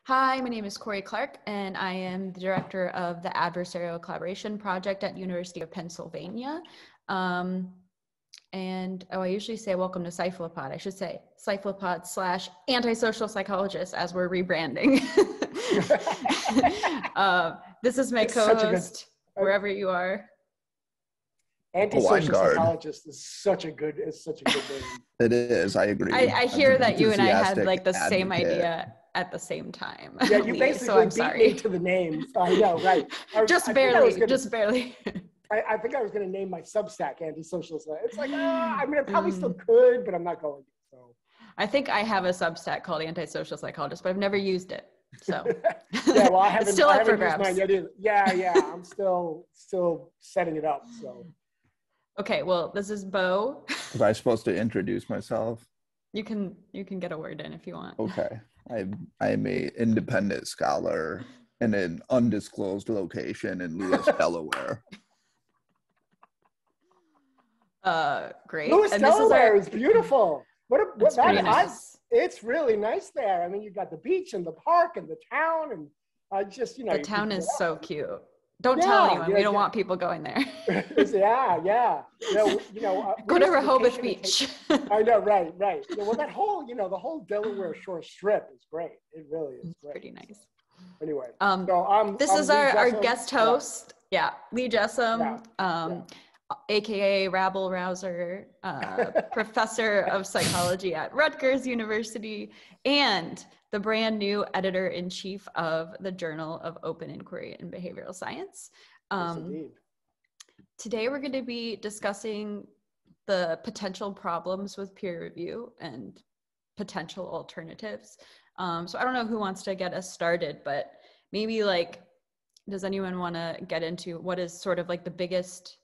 Hi, my name is Cory Clark, and I am the director of the Adversarial Collaboration Project at University of Pennsylvania. I usually say welcome to Cephalopod. I should say Cephalopod / Antisocial Psychologists as we're rebranding. This is my co-host, wherever you are. Antisocial Psychologist is such a good name. It is, I agree. I hear that you and I had like the same idea at the same time. Yeah, you basically beat me to the name. I know, right? Just barely. I think I was going to name my Substack Antisocial. It's like, I mean, I probably still could, but I'm not going to. So I think I have a Substack called Antisocial Psychologist, but I've never used it. So yeah, well, I haven't. It's still I up for haven't used grabs. mine yet either. Yeah, I'm still setting it up. So okay, well, this is Bo. Was I supposed to introduce myself? You can get a word in if you want. Okay. I'm an independent scholar in an undisclosed location in Lewis, Delaware. Great. Lewis, Delaware is beautiful. Nice. It's really nice there. I mean, you've got the beach and the park and the town, and the town is so cute. Don't tell anyone. We don't want people going there. Yeah. Go to Rehoboth Beach. I know, right. Yeah, well, the whole Delaware Shore Strip is great. It really is great. Pretty nice. Anyway, this is our guest host. Yeah, Lee Jussim, AKA Rabble Rouser, professor of psychology at Rutgers University, and the brand new editor-in-chief of the Journal of Open Inquiry and Behavioral Science. Yes, indeed. Today we're going to be discussing the potential problems with peer review and potential alternatives. So I don't know who wants to get us started, but maybe does anyone want to get into what is sort of like the biggest,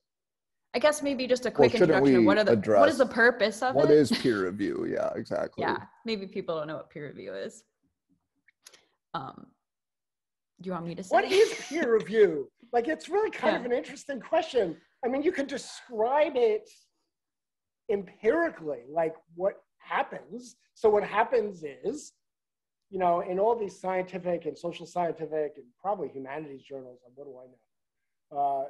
I guess maybe just a quick introduction. What is the purpose of it? What is peer review? Yeah, exactly. Yeah, maybe people don't know what peer review is. Do you want me to say? What is peer review? It's really kind of an interesting question. I mean, you can describe it empirically, like what happens. So what happens is, in all these scientific and social scientific and probably humanities journals, what do I know?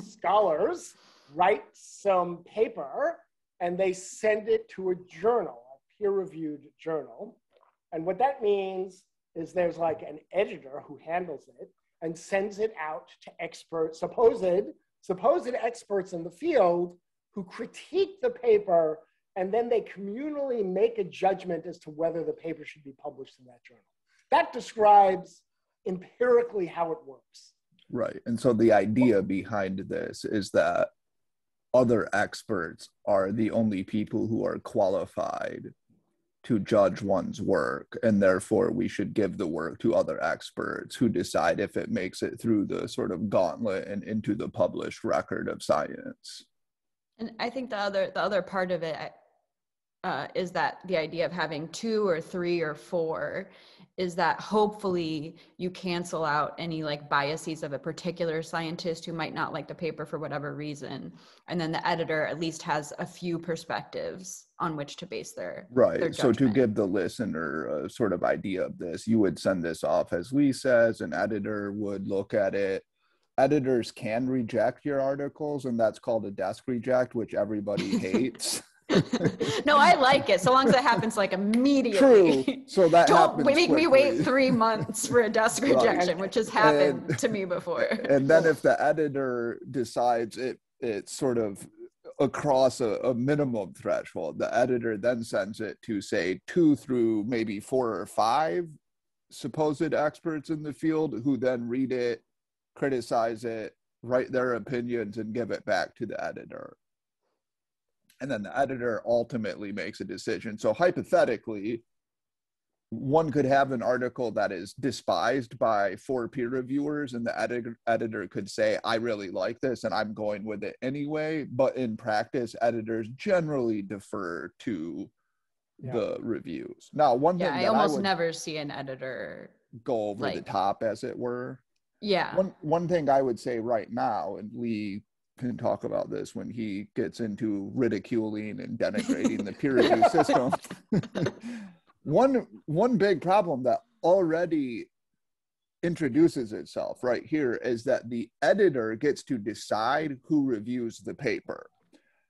Scholars write some paper and they send it to a journal, a peer-reviewed journal. And what that means is there's like an editor who handles it and sends it out to experts, supposed experts in the field who critique the paper, and then they communally make a judgment as to whether the paper should be published in that journal. That describes empirically how it works. Right. And so the idea behind this is that other experts are the only people who are qualified to judge one's work, and therefore we should give the work to other experts who decide if it makes it through the sort of gauntlet and into the published record of science. And I think the other part of it is that the idea of having 2 or 3 or 4 is that hopefully you cancel out any biases of a particular scientist who might not like the paper for whatever reason. And then the editor at least has a few perspectives on which to base their judgment. So to give the listener a sort of idea of this, you would send this off, as Lee says, an editor would look at it. Editors can reject your articles, and that's called a desk reject, which everybody hates. No, I like it so long as it happens immediately. True. So that don't make me wait 3 months for a desk rejection, which has happened to me before. And then if the editor decides it's sort of across a minimum threshold, the editor then sends it to say 2 through maybe 4 or 5 supposed experts in the field, who then read it, criticize it, write their opinions, and give it back to the editor. And then the editor ultimately makes a decision. So hypothetically, one could have an article that is despised by 4 peer reviewers, and the editor could say, I really like this and I'm going with it anyway. But in practice, editors generally defer to the reviews. Now, one thing I almost never see an editor go over the top, as it were. Yeah. One thing I would say right now, and Lee can talk about this when he gets into ridiculing and denigrating the peer review system. One big problem that already introduces itself right here is that the editor gets to decide who reviews the paper.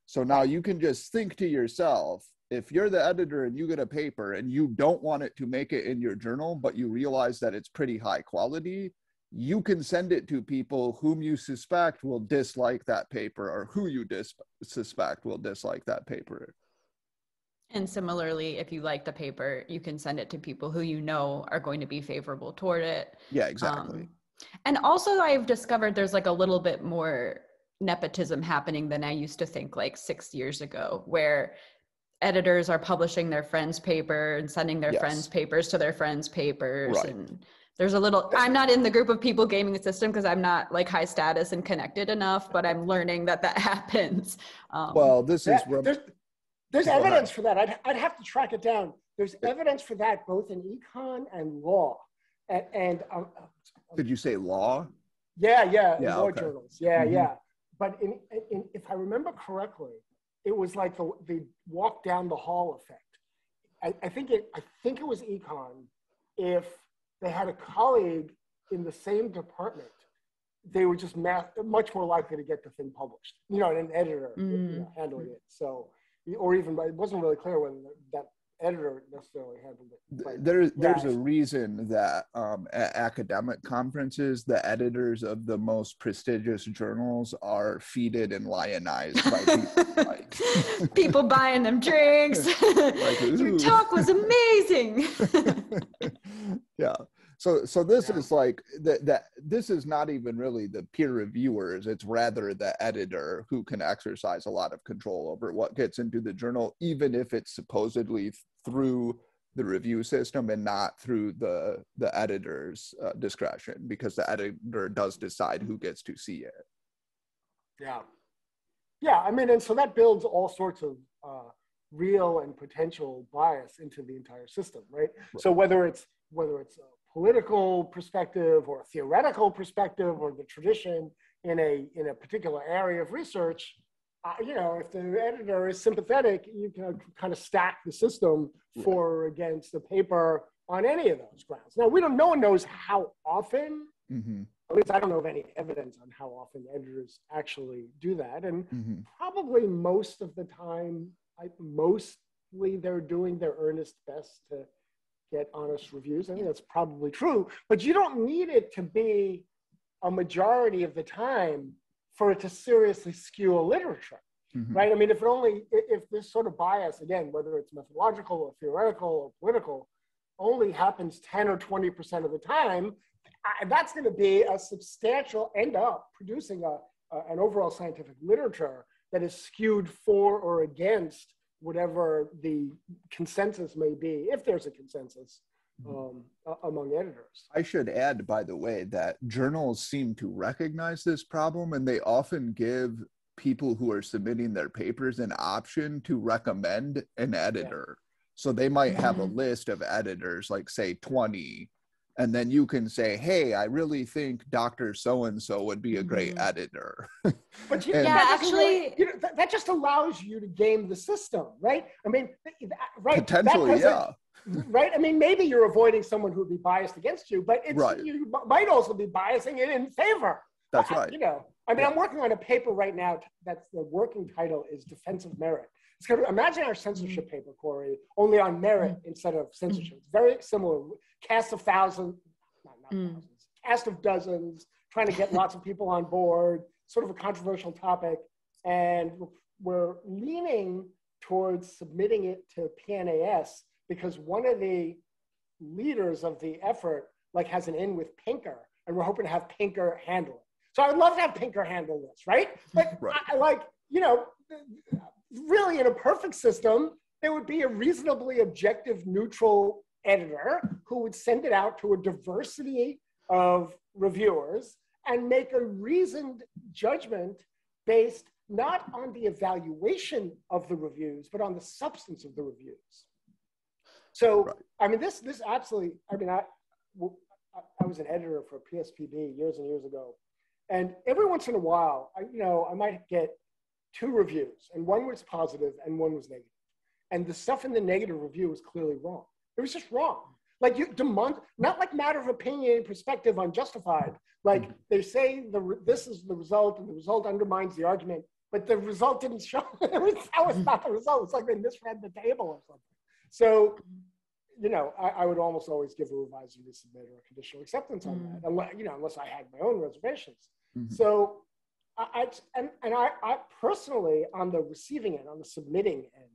So now you can just think to yourself, if you're the editor and you get a paper and you don't want it to make it in your journal, but you realize that it's pretty high quality, you can send it to people whom you suspect will dislike that paper, or who you suspect will dislike that paper. And similarly, if you like the paper, you can send it to people who you know are going to be favorable toward it. Yeah, exactly. And also I've discovered there's like a little bit more nepotism happening than I used to think like 6 years ago, where editors are publishing their friends' paper and sending their friends' papers to their friends' papers. Right. And there's a little, I'm not in the group of people gaming the system because I'm not like high status and connected enough, but I'm learning that happens. Well, this is... There's evidence for that. I'd have to track it down. There's evidence for that both in econ and law. And did you say law? Yeah, law okay. journals. Yeah. But in if I remember correctly, it was like the walk down the hall effect. I think it was econ. If they had a colleague in the same department, they were just much more likely to get the thing published. You know, an editor handling it. So, or even it wasn't really clear whether that editor necessarily handled it. There's a reason that at academic conferences, the editors of the most prestigious journals are feted and lionized by people. People buying them drinks. Like, your talk was amazing. Yeah. So this is like that. This is not even really the peer reviewers. It's rather the editor who can exercise a lot of control over what gets into the journal, even if it's supposedly through the review system and not through the editor's discretion, because the editor does decide who gets to see it. Yeah. I mean, and so that builds all sorts of real and potential bias into the entire system, right? So whether it's a political perspective or a theoretical perspective or the tradition in a particular area of research, if the editor is sympathetic, you can kind of stack the system for or against the paper on any of those grounds. Now, no one knows how often, at least I don't know of any evidence on how often editors actually do that. And probably most of the time, mostly they're doing their earnest best to get honest reviews. I think that's probably true, but you don't need it to be a majority of the time for it to seriously skew a literature, right? I mean, if this sort of bias, again, whether it's methodological or theoretical or political, only happens 10 or 20% of the time, that's going to be a substantial, end up producing an overall scientific literature that is skewed for or against whatever the consensus may be, if there's a consensus among editors. I should add, by the way, that journals seem to recognize this problem, and they often give people who are submitting their papers an option to recommend an editor. So they might have a list of editors, like say 20, and then you can say, hey, I really think Dr. So-and-so would be a great editor. But that just allows you to game the system, right? I mean, right. Potentially, yeah. Right? I mean, maybe you're avoiding someone who would be biased against you, but you might also be biasing it in favor. That's right. I'm working on a paper right now that's the working title is Defensive Merit. It's kind of, imagine our censorship paper, Cory, only on merit instead of censorship. It's very similar. Cast of thousands, not thousands, cast of dozens, trying to get lots of people on board, sort of a controversial topic. And we're leaning towards submitting it to PNAS because one of the leaders of the effort has an in with Pinker, and we're hoping to have Pinker handle it. So I would love to have Pinker handle this, right? But really in a perfect system, there would be a reasonably objective, neutral editor who would send it out to a diversity of reviewers and make a reasoned judgment based not on the evaluation of the reviews, but on the substance of the reviews. So, I mean, this absolutely, I mean, I was an editor for PSPB years and years ago. And every once in a while, I might get 2 reviews, and one was positive and one was negative. And the stuff in the negative review was clearly wrong. It was just wrong. Like you demand, not like matter of opinion, perspective, unjustified. Like they say this is the result, and the result undermines the argument, but the result didn't show. That was not the result. It's like they misread the table or something. So, you know, I would almost always give a revised resubmit or a conditional acceptance on that, unless, you know, unless I had my own reservations. So, I personally, on the receiving end, on the submitting end,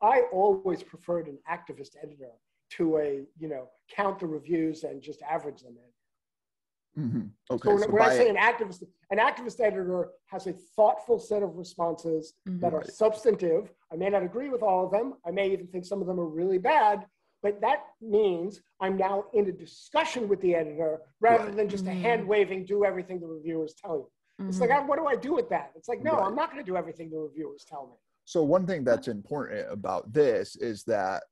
I always preferred an activist editor to a, you know, count the reviews and just average them in. Okay. So when I say an activist editor has a thoughtful set of responses that are substantive. I may not agree with all of them. I may even think some of them are really bad, but that means I'm now in a discussion with the editor rather than just a hand waving, do everything the reviewers tell you. It's like, what do I do with that? It's like, no, I'm not going to do everything the reviewers tell me. So one thing that's important about this is that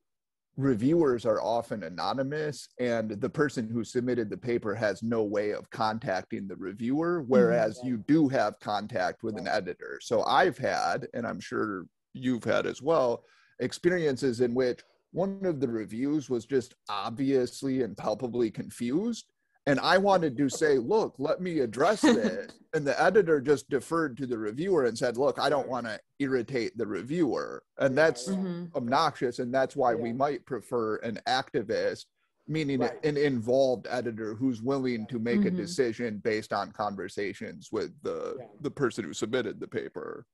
reviewers are often anonymous, and the person who submitted the paper has no way of contacting the reviewer, whereas you do have contact with an editor. So I've had, and I'm sure you've had as well, experiences in which one of the reviews was just obviously and palpably confused. And I wanted to say, look, let me address this. And the editor just deferred to the reviewer and said, look, I don't want to irritate the reviewer. And that's obnoxious. And that's why we might prefer an activist, meaning an involved editor who's willing to make a decision based on conversations with the person who submitted the paper.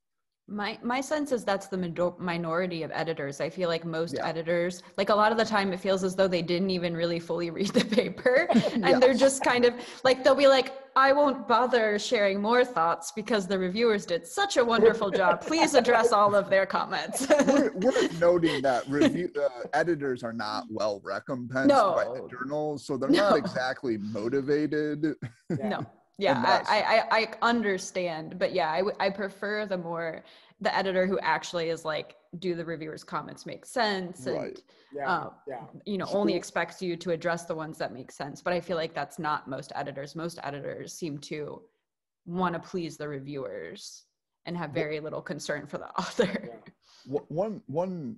My sense is that's the minority of editors. I feel like most editors, like a lot of the time it feels as though they didn't even really fully read the paper and they're just kind of like, they'll be like, I won't bother sharing more thoughts because the reviewers did such a wonderful job. Please address all of their comments. we're noting that editors are not well recompensed by the journals, so they're not exactly motivated. Yeah, I understand, but yeah, I prefer the editor who actually is like, do the reviewer's comments make sense? And, you know, only expects you to address the ones that make sense. But I feel like that's not most editors. Most editors seem to want to please the reviewers and have very little concern for the author. One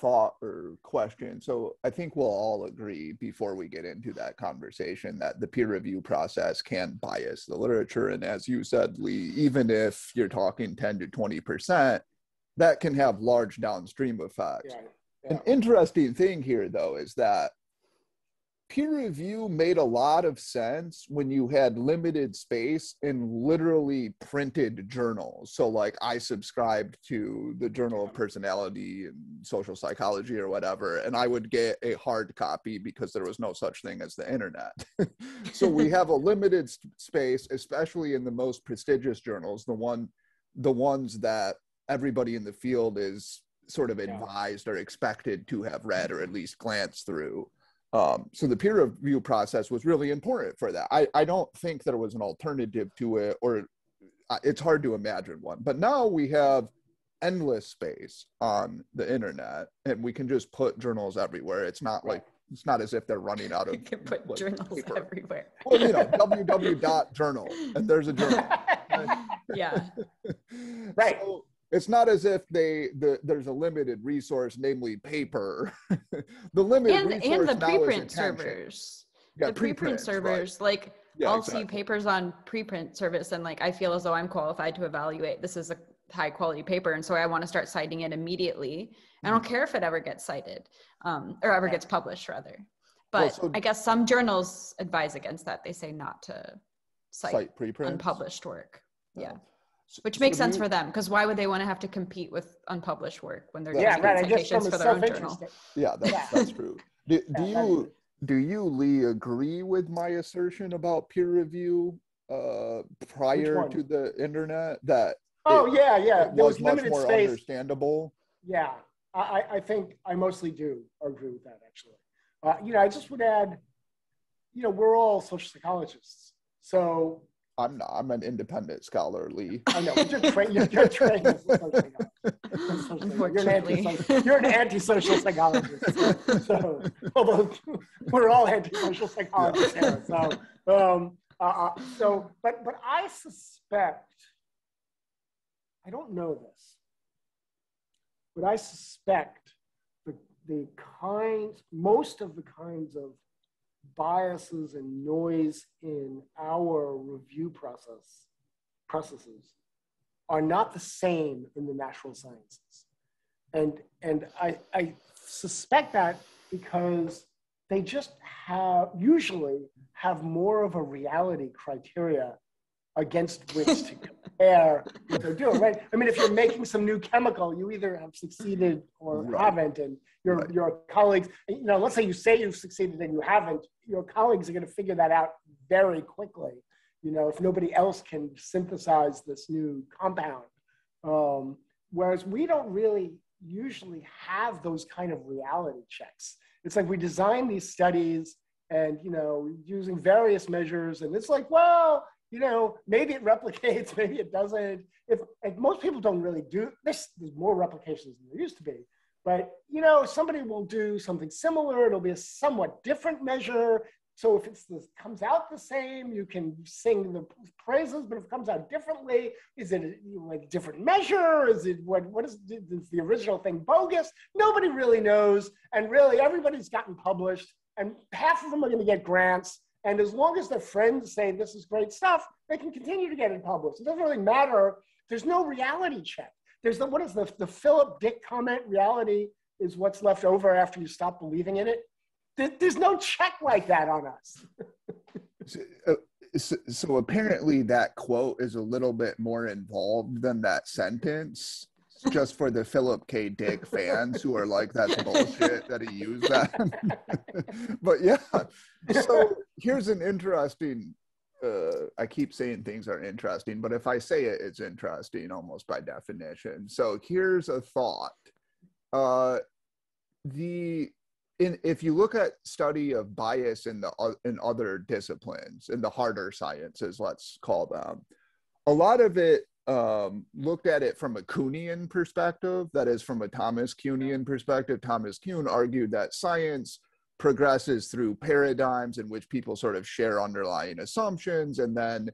thought or question. So I think we'll all agree before we get into that conversation that the peer review process can bias the literature. And as you said, Lee, even if you're talking 10 to 20%, that can have large downstream effects. An interesting thing here, though, is that peer review made a lot of sense when you had limited space in literally printed journals. So like I subscribed to the Journal of Personality and Social Psychology or whatever, and I would get a hard copy because there was no such thing as the internet. So we have a limited space, especially in the most prestigious journals, the ones that everybody in the field is sort of advised or expected to have read or at least glanced through. So the peer review process was really important for that. I don't think there was an alternative to it, or it's hard to imagine one. But now we have endless space on the internet, and we can just put journals everywhere. It's not like, it's not as if they're running out of. You can put like, journals paper everywhere. Well, you know, www.journal, and there's a journal. Right. So, it's not as if there's a limited resource, namely paper. The limited resource and the now preprint is servers. Yeah, the preprint servers, like I'll see exactly. papers on preprint service, and like I feel as though I'm qualified to evaluate this is a high quality paper, and so I want to start citing it immediately. I don't care if it ever gets cited, or ever gets published, rather. But I guess some journals advise against that. They say not to cite preprints, unpublished work. Which makes sense for them, because why would they want to have to compete with unpublished work when they're doing citations for their own journal? That's true. Do you, Lee, agree with my assertion about peer review prior to the internet? That there was much limited more space. Understandable. Yeah, I think I mostly do agree with that, actually. You know, I just would add, you know, we're all social psychologists, so. I'm not. I'm an independent scholar, Lee. I know, but you're trained as a social psychologist. You're an antisocial psychologist. So, although we're all antisocial psychologists here. So, but I suspect, I don't know this, but I suspect most of the kinds of biases and noise in our review processes are not the same in the natural sciences. And I suspect that because they just usually have more of a reality criteria against which to compare what they're doing, right? I mean, if you're making some new chemical, you either have succeeded or haven't, and your colleagues, let's say you've succeeded and you haven't, your colleagues are going to figure that out very quickly, if nobody else can synthesize this new compound. Whereas we don't really usually have those kind of reality checks. It's like we design these studies and, using various measures, and it's like, well, maybe it replicates, maybe it doesn't. If most people don't really do this, there's more replications than there used to be. But somebody will do something similar. It'll be a somewhat different measure. So if comes out the same, you can sing the praises. But if it comes out differently, is it a different measure? Is it is the original thing bogus? Nobody really knows. And really, everybody's gotten published, and half of them are going to get grants. And as long as their friends say this is great stuff, they can continue to get it published. It doesn't really matter. There's no reality check. There's the Philip Dick comment, reality is what's left over after you stop believing in it. There's no check like that on us. So apparently that quote is a little bit more involved than that sentence. Just for the Philip K. Dick fans who are like, that's bullshit that he used that. But yeah, so here's an interesting, I keep saying things are interesting, but if I say it, it's interesting almost by definition. So here's a thought. If you look at study of bias in other disciplines, in the harder sciences, let's call them, a lot of it looked at it from a Kuhnian perspective, that is from a Thomas Kuhnian perspective. Thomas Kuhn argued that science progresses through paradigms in which people sort of share underlying assumptions, and then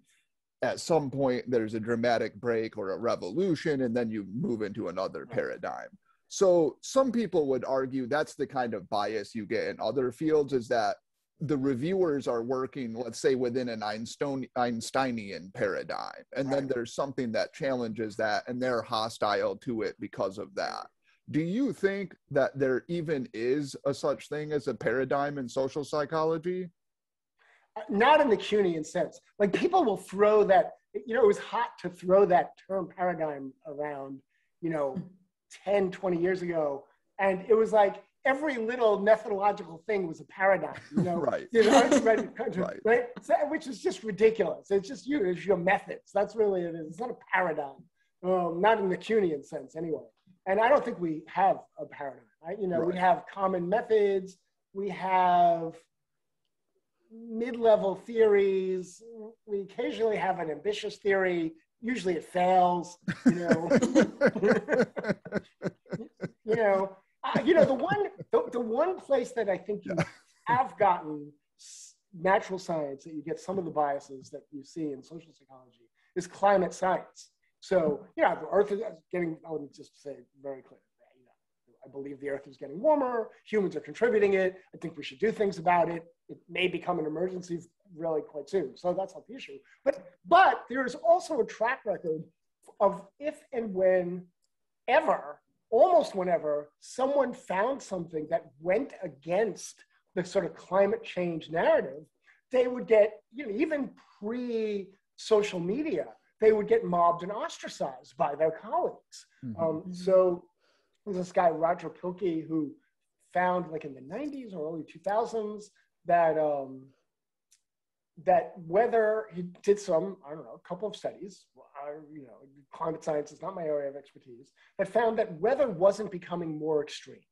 at some point there's a dramatic break or a revolution, and then you move into another paradigm. So some people would argue that's the kind of bias you get in other fields, is that the reviewers are working, let's say, within an Einsteinian paradigm. And then there's something that challenges that, and they're hostile to it because of that. Do you think that there even is a such thing as a paradigm in social psychology? Not in the Kuhnian sense. Like, people will throw that, it was hot to throw that term paradigm around, 10, 20 years ago. And it was like, every little methodological thing was a paradigm, Right. Right? So, which is just ridiculous. It's just it's your methods. That's really it is. It's not a paradigm, not in the Kuhnian sense anyway. And I don't think we have a paradigm. Right? We have common methods. We have mid-level theories. We occasionally have an ambitious theory. Usually it fails. The one place that I think you have gotten natural science, that you get some of the biases that you see in social psychology, is climate science. So, the Earth is getting, I would just say very clear, I believe the Earth is getting warmer, humans are contributing it, I think we should do things about it. It may become an emergency really quite soon. So that's not the issue. But there is also a track record of if and when ever, almost whenever, someone found something that went against the sort of climate change narrative, they would get, even pre-social media, they would get mobbed and ostracized by their colleagues. Mm-hmm. So there's this guy, Roger Pilkey, who found, like in the 90s or early 2000s, that that whether he did a couple of studies, climate science is not my area of expertise, that found that weather wasn't becoming more extreme.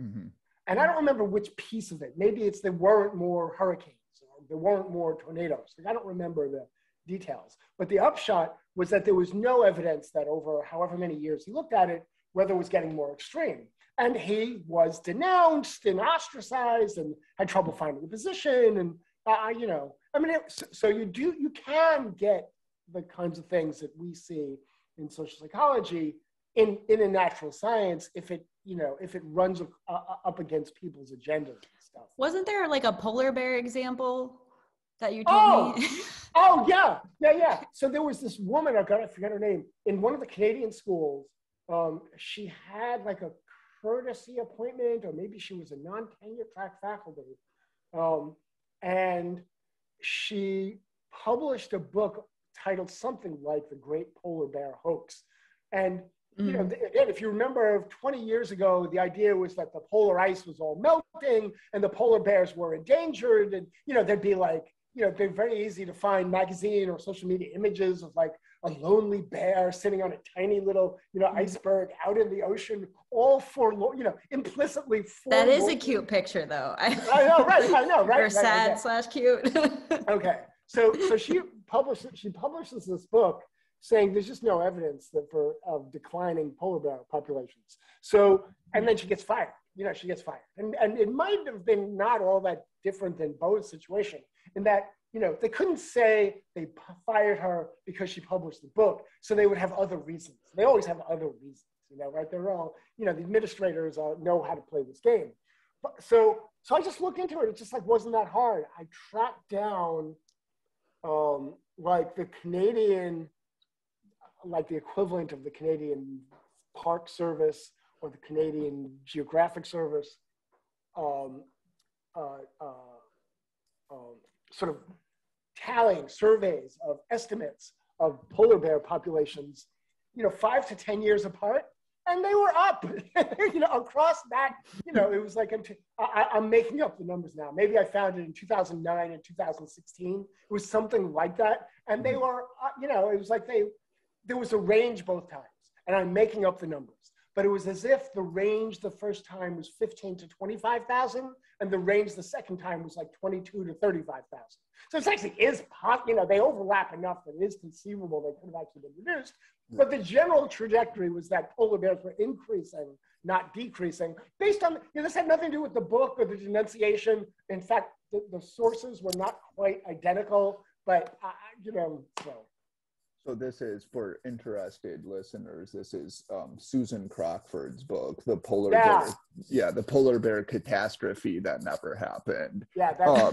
Mm-hmm. And I don't remember which piece of it. Maybe it's there weren't more hurricanes, or there weren't more tornadoes. Like, I don't remember the details. But the upshot was that there was no evidence that over however many years he looked at it, weather was getting more extreme. And he was denounced and ostracized and had trouble finding a position. And, so you can get the kinds of things that we see in social psychology in a natural science if it if it runs up against people's agendas and stuff. Wasn't there like a polar bear example that you told me? Oh, yeah. So there was this woman, I forget her name, in one of the Canadian schools. She had like a courtesy appointment, or maybe she was a non-tenure track faculty. And she published a book titled something like The Great Polar Bear Hoax. And, again, if you remember 20 years ago, the idea was that the polar ice was all melting and the polar bears were endangered. And, there'd be like, they're very easy to find magazine or social media images of like a lonely bear sitting on a tiny little, iceberg out in the ocean, all forlorn, implicitly forlorn. That is a cute picture, though. I know, right? Or sad / cute. Okay, so she publishes this book saying there's just no evidence of declining polar bear populations. So, and then she gets fired. She gets fired, and it might have been not all that different than Bo's situation, in that they couldn't say they fired her because she published the book, so they would have other reasons. They always have other reasons, right? They're all, the administrators know how to play this game. So I just looked into it. It just like wasn't that hard. I tracked down like the Canadian, like the equivalent of the Canadian Park Service or the Canadian Geographic Service, sort of tallying surveys of estimates of polar bear populations, 5 to 10 years apart, and they were up, across that, it was like, I'm making up the numbers now. Maybe I found it in 2009 and 2016. It was something like that. And they were, it was like there was a range both times, and I'm making up the numbers. But it was as if the range the first time was 15 to 25,000, and the range the second time was like 22 to 35,000. So it actually is, they overlap enough that it is conceivable they could have actually been reduced. But the general trajectory was that polar bears were increasing, not decreasing, based on, this had nothing to do with the book or the denunciation. In fact, the sources were not quite identical, but, so. So this is, for interested listeners, this is Susan Crockford's book, The Polar Bear. Yeah, The Polar Bear Catastrophe That Never Happened. Yeah, that's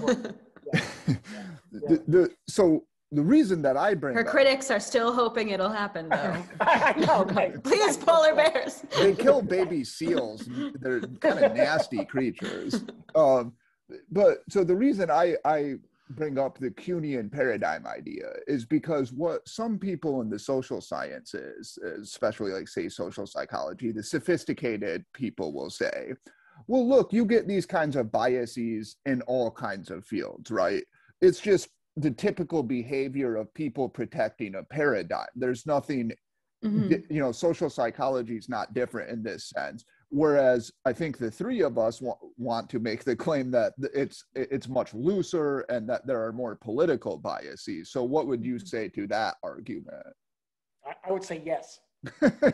So the reason that I bring her critics are still hoping it'll happen, though. I know, right? Please, polar bears. They kill baby seals. They're kind of nasty creatures. But so the reason I bring up the Kuhnian paradigm idea is because what some people in the social sciences, especially like say social psychology, the sophisticated people will say, well, look, you get these kinds of biases in all kinds of fields, right? It's just the typical behavior of people protecting a paradigm. There's nothing, social psychology is not different in this sense. Whereas I think the three of us want to make the claim that it's much looser and that there are more political biases. So what would you say to that argument? I would say yes. But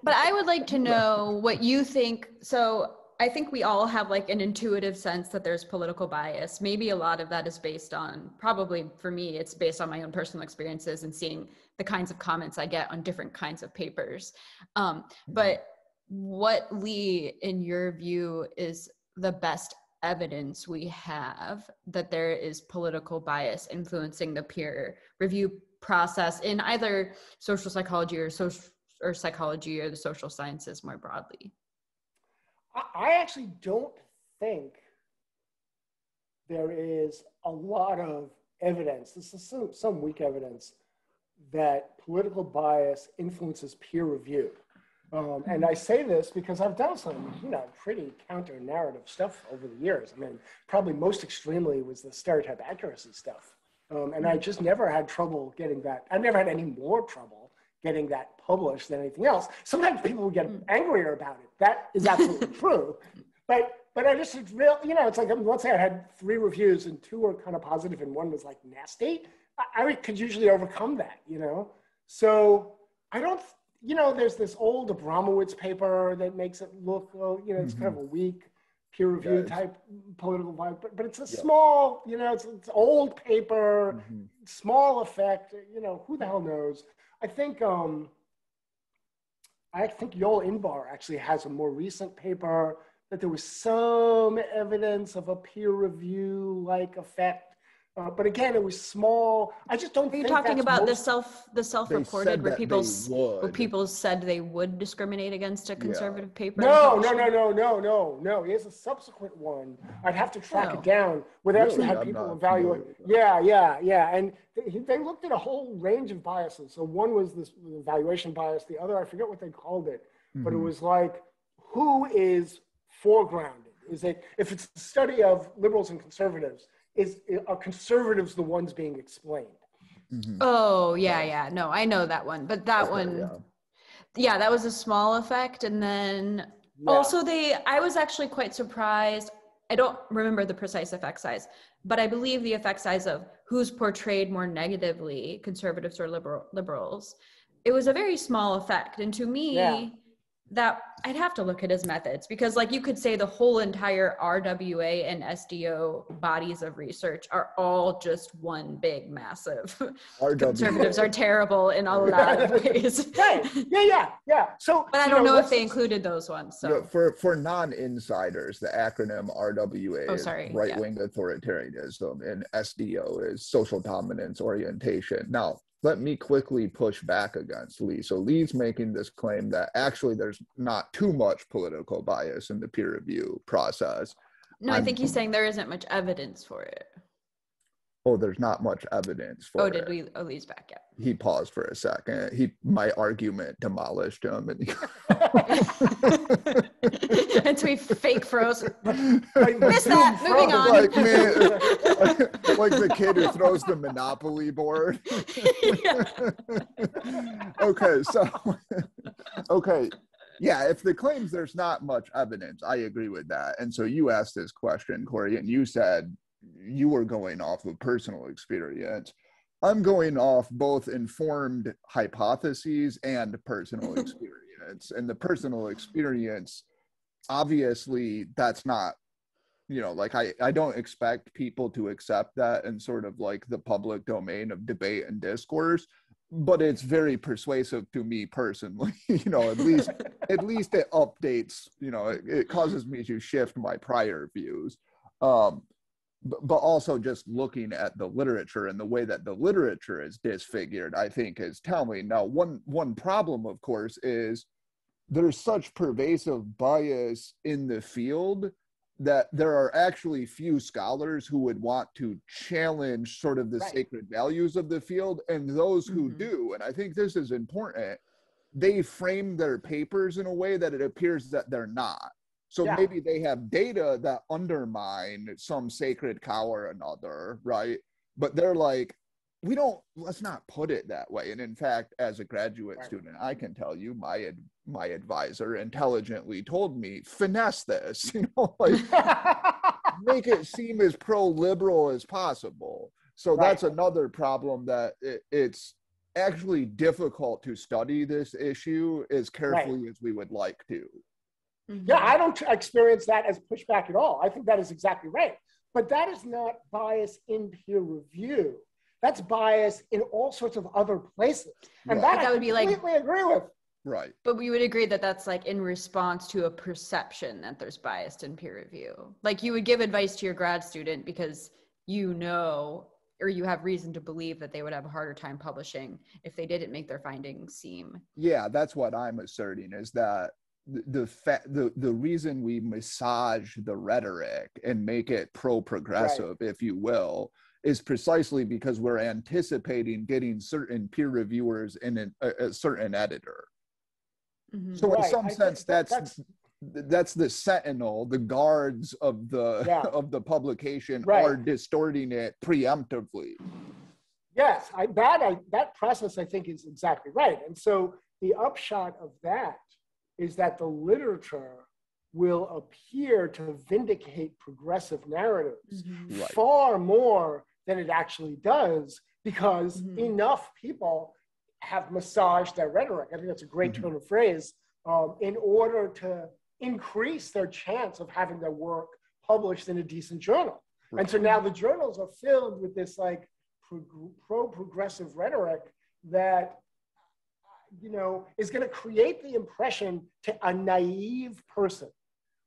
I would like to know what you think. So I think we all have like an intuitive sense that there's political bias. Maybe a lot of that is based on, probably for me, it's based on my own personal experiences and seeing the kinds of comments I get on different kinds of papers. But what, Lee, in your view, is the best evidence we have that there is political bias influencing the peer review process in either social psychology or psychology or the social sciences more broadly? I actually don't think there is a lot of evidence. This is some weak evidence that political bias influences peer review. And I say this because I've done some, pretty counter-narrative stuff over the years. I mean, probably most extremely was the stereotype accuracy stuff. And I just never had trouble getting that. I've never had any more trouble getting that published than anything else. Sometimes people would get angrier about it. That is absolutely true. But I just, it's real, it's like, let's say I had 3 reviews and 2 were kind of positive and 1 was like nasty. I could usually overcome that, So I don't, there's this old Abramowitz paper that makes it look, it's kind of a weak peer review type political vibe, but it's a small, it's old paper, small effect, who the hell knows? I think I think Yoel Inbar actually has a more recent paper that there was some evidence of a peer review like effect. But again, it was small. I just don't think Are you talking about the They self-reported said where that people said they would discriminate against a conservative paper? No. Here's a subsequent one. I'd have to track it down where they actually had people evaluate. Yeah. And they looked at a whole range of biases. So one was this evaluation bias. The other, I forget what they called it, but it was like, who is foregrounded? Is it, if it's a study of liberals and conservatives, are conservatives the ones being explained? Oh, yeah. No, I know that one. But that one, that was a small effect. And then also I was actually quite surprised. I don't remember the precise effect size, but I believe the effect size of who's portrayed more negatively, conservatives or liberals, it was a very small effect. And to me, that I'd have to look at his methods, because like you could say the whole entire RWA and SDO bodies of research are all just one big massive conservatives are terrible in a lot of ways. Right. Yeah. So, but I don't know if they included those ones. So for non-insiders, the acronym RWA is right-wing authoritarianism, and SDO is social dominance orientation. Now, let me quickly push back against Lee. So Lee's making this claim that actually there's not too much political bias in the peer review process. No, I think he's saying there isn't much evidence for it. Oh, there's not much evidence for it. Lee's back yet? He paused for a second. My argument demolished him. And so he fake froze. Missed that. Moving on. Like the kid who throws the Monopoly board. Okay. Yeah, if the claims there's not much evidence, I agree with that. And so you asked this question, Cory, and you said you were going off of personal experience. I'm going off both informed hypotheses and personal experience. And the personal experience, obviously, that's not, like I don't expect people to accept that in sort of like the public domain of debate and discourse, but it's very persuasive to me personally. At least it updates, it causes me to shift my prior views. But also just looking at the literature and the way that the literature is disfigured, I think is telling. Now, one problem, of course, is there's such pervasive bias in the field that there are actually few scholars who would want to challenge sort of the sacred values of the field, and those who do, and I think this is important, they frame their papers in a way that it appears that they're not. So maybe they have data that undermine some sacred cow or another, right? But they're like, let's not put it that way. And in fact, as a graduate student, I can tell you, my advisor intelligently told me, finesse this, make it seem as pro-liberal as possible. So that's another problem, that it's actually difficult to study this issue as carefully as we would like to. Yeah, I don't experience that as pushback at all. I think that is exactly right. But that is not bias in peer review. That's bias in all sorts of other places. And that would be completely agree with. Right. But we would agree that that's like in response to a perception that there's bias in peer review. Like you would give advice to your grad student because or you have reason to believe that they would have a harder time publishing if they didn't make their findings seem. Yeah, that's what I'm asserting, is that the reason we massage the rhetoric and make it pro-progressive, if you will, is precisely because we're anticipating getting certain peer reviewers in a certain editor. So in some sense, that's the sentinel, the guards of the publication are distorting it preemptively. Yes, that process I think is exactly right. And so the upshot of that is that the literature will appear to vindicate progressive narratives far more than it actually does, because enough people have massaged their rhetoric. I think that's a great turn of phrase, in order to increase their chance of having their work published in a decent journal. And so now the journals are filled with this like pro-progressive rhetoric that is going to create the impression to a naive person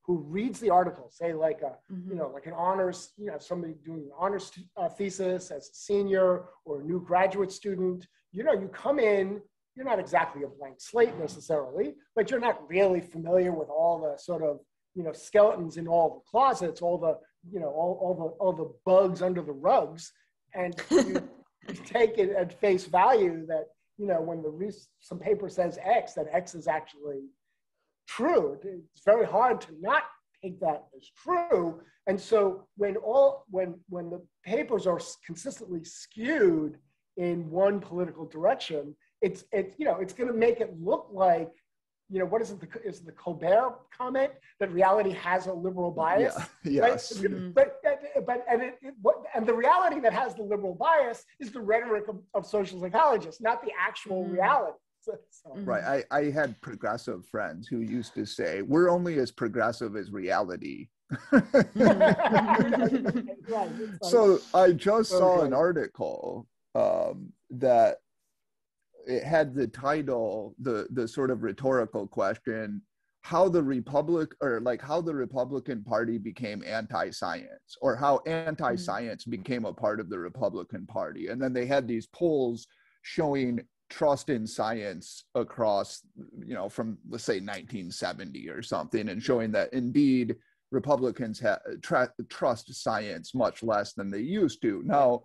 who reads the article, say like like an honors, somebody doing an honors thesis as a senior or a new graduate student. You come in, you're not exactly a blank slate necessarily, but you're not really familiar with all the sort of skeletons in all the closets, all the all the bugs under the rugs, and you take it at face value that when some paper says X, that X is actually true. It's very hard to not take that as true. And so when the papers are consistently skewed in one political direction, it's going to make it look like, what is it? Is the Colbert comment that reality has a liberal bias? Yeah. Yes. Right? And the reality that has the liberal bias is the rhetoric of social psychologists, not the actual reality. Right. I had progressive friends who used to say, we're only as progressive as reality. So I just saw an article that it had the title, the sort of rhetorical question, how the Republican Party became anti-science, or how anti-science became a part of the Republican Party. And then they had these polls showing trust in science across, from, let's say, 1970 or something, and showing that indeed Republicans trust science much less than they used to. Now,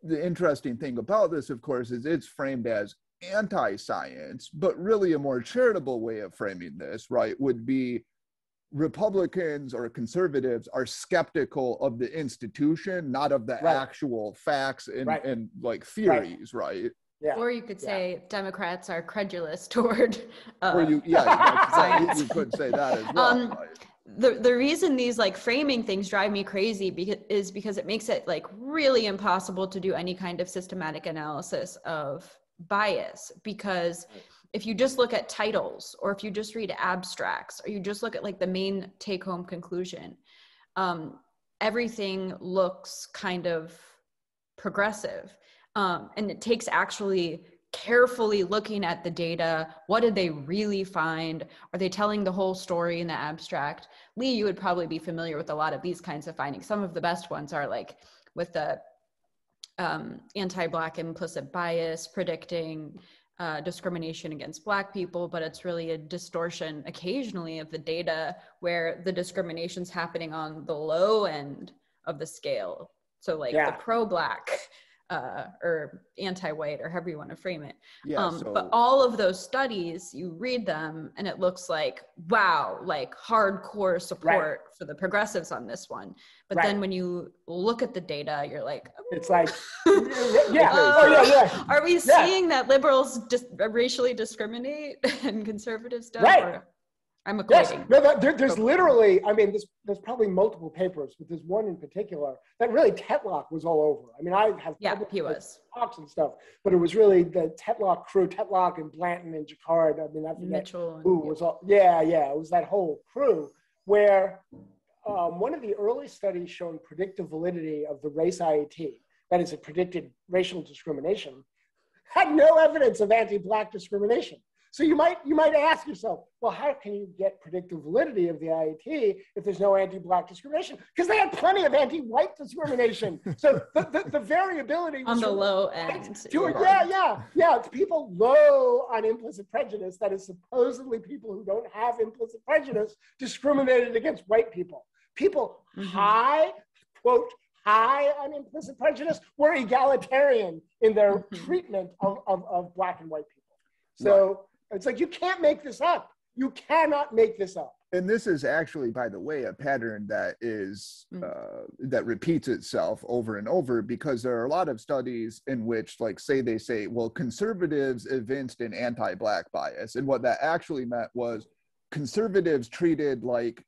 the interesting thing about this, of course, is it's framed as anti-science, but really a more charitable way of framing this, right, would be Republicans or conservatives are skeptical of the institution, not of the actual facts and like theories, right? Yeah. Or you could say Democrats are credulous toward you could say that as well. Right? The reason these like framing things drive me crazy is because it makes it like really impossible to do any kind of systematic analysis of bias, because if you just look at titles, or if you just read abstracts, or you just look at like the main take-home conclusion, everything looks kind of progressive. And it takes actually carefully looking at the data. What did they really find? Are they telling the whole story in the abstract? Lee, you would probably be familiar with a lot of these kinds of findings. Some of the best ones are like with the anti-Black implicit bias predicting discrimination against Black people, but it's really a distortion occasionally of the data where the discrimination's happening on the low end of the scale. So like the pro-Black or anti-white, or however you want to frame it. But all of those studies, you read them and it looks like, wow, like hardcore support for the progressives on this one. But then when you look at the data, you're like, it's like, are we seeing that liberals racially discriminate and conservatives don't? Or I'm equating. Yes. No, there's literally, I mean, there's probably multiple papers, but there's one in particular that really Tetlock was all over. I mean, I have he was talks and stuff, but it was really the Tetlock crew, Tetlock and Blanton and Jacquard. I mean, I forget Mitchell who was all. Yeah, it was that whole crew where one of the early studies showing predictive validity of the race IAT, that is, it predicted racial discrimination, had no evidence of anti-Black discrimination. So you might ask yourself, well, how can you get predictive validity of the IAT if there's no anti-Black discrimination? Because they had plenty of anti-white discrimination. So the variability was on the low end. It's people low on implicit prejudice, that is supposedly people who don't have implicit prejudice, discriminated against white people. People high, quote, high on implicit prejudice were egalitarian in their treatment of Black and white people. So it's like, you can't make this up. You cannot make this up. And this is actually, by the way, a pattern that is that repeats itself over and over, because there are a lot of studies in which, like, they say, well, conservatives evinced an anti-Black bias. And what that actually meant was conservatives treated like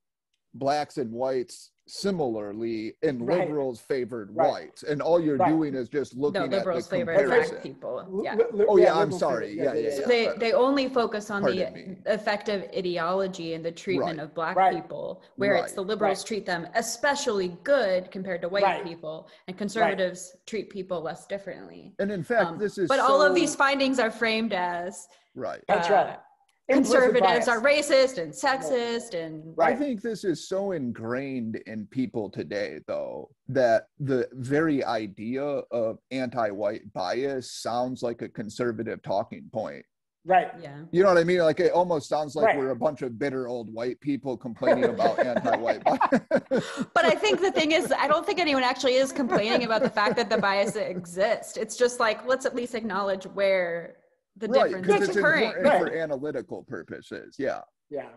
Blacks and whites similarly and Right. liberals favored Right. whites, and all you're Right. doing is just looking No, at the liberals favor comparison. black people. Yeah. Oh yeah, I'm liberals sorry. favor- Yeah. So they only focus on the Pardon me. effective ideology and the treatment Right. of black Right. people, where it's Right. the liberals Right. treat them especially good compared to white Right. people, and conservatives treat people less differently. And in fact, this is but all of these findings are framed as right. That's right. conservatives Implicit are bias. racist and sexist and I think this is so ingrained in people today, though, that the very idea of anti-white bias sounds like a conservative talking point. Right. yeah. You know what I mean? Like, it almost sounds like Right. we're a bunch of bitter old white people complaining about anti-white bias. But I think the thing is, I don't think anyone actually is complaining about the fact that the bias exists. It's just like, let's at least acknowledge where the Right, difference because is it's occurring. important for analytical purposes. Yeah. Yeah.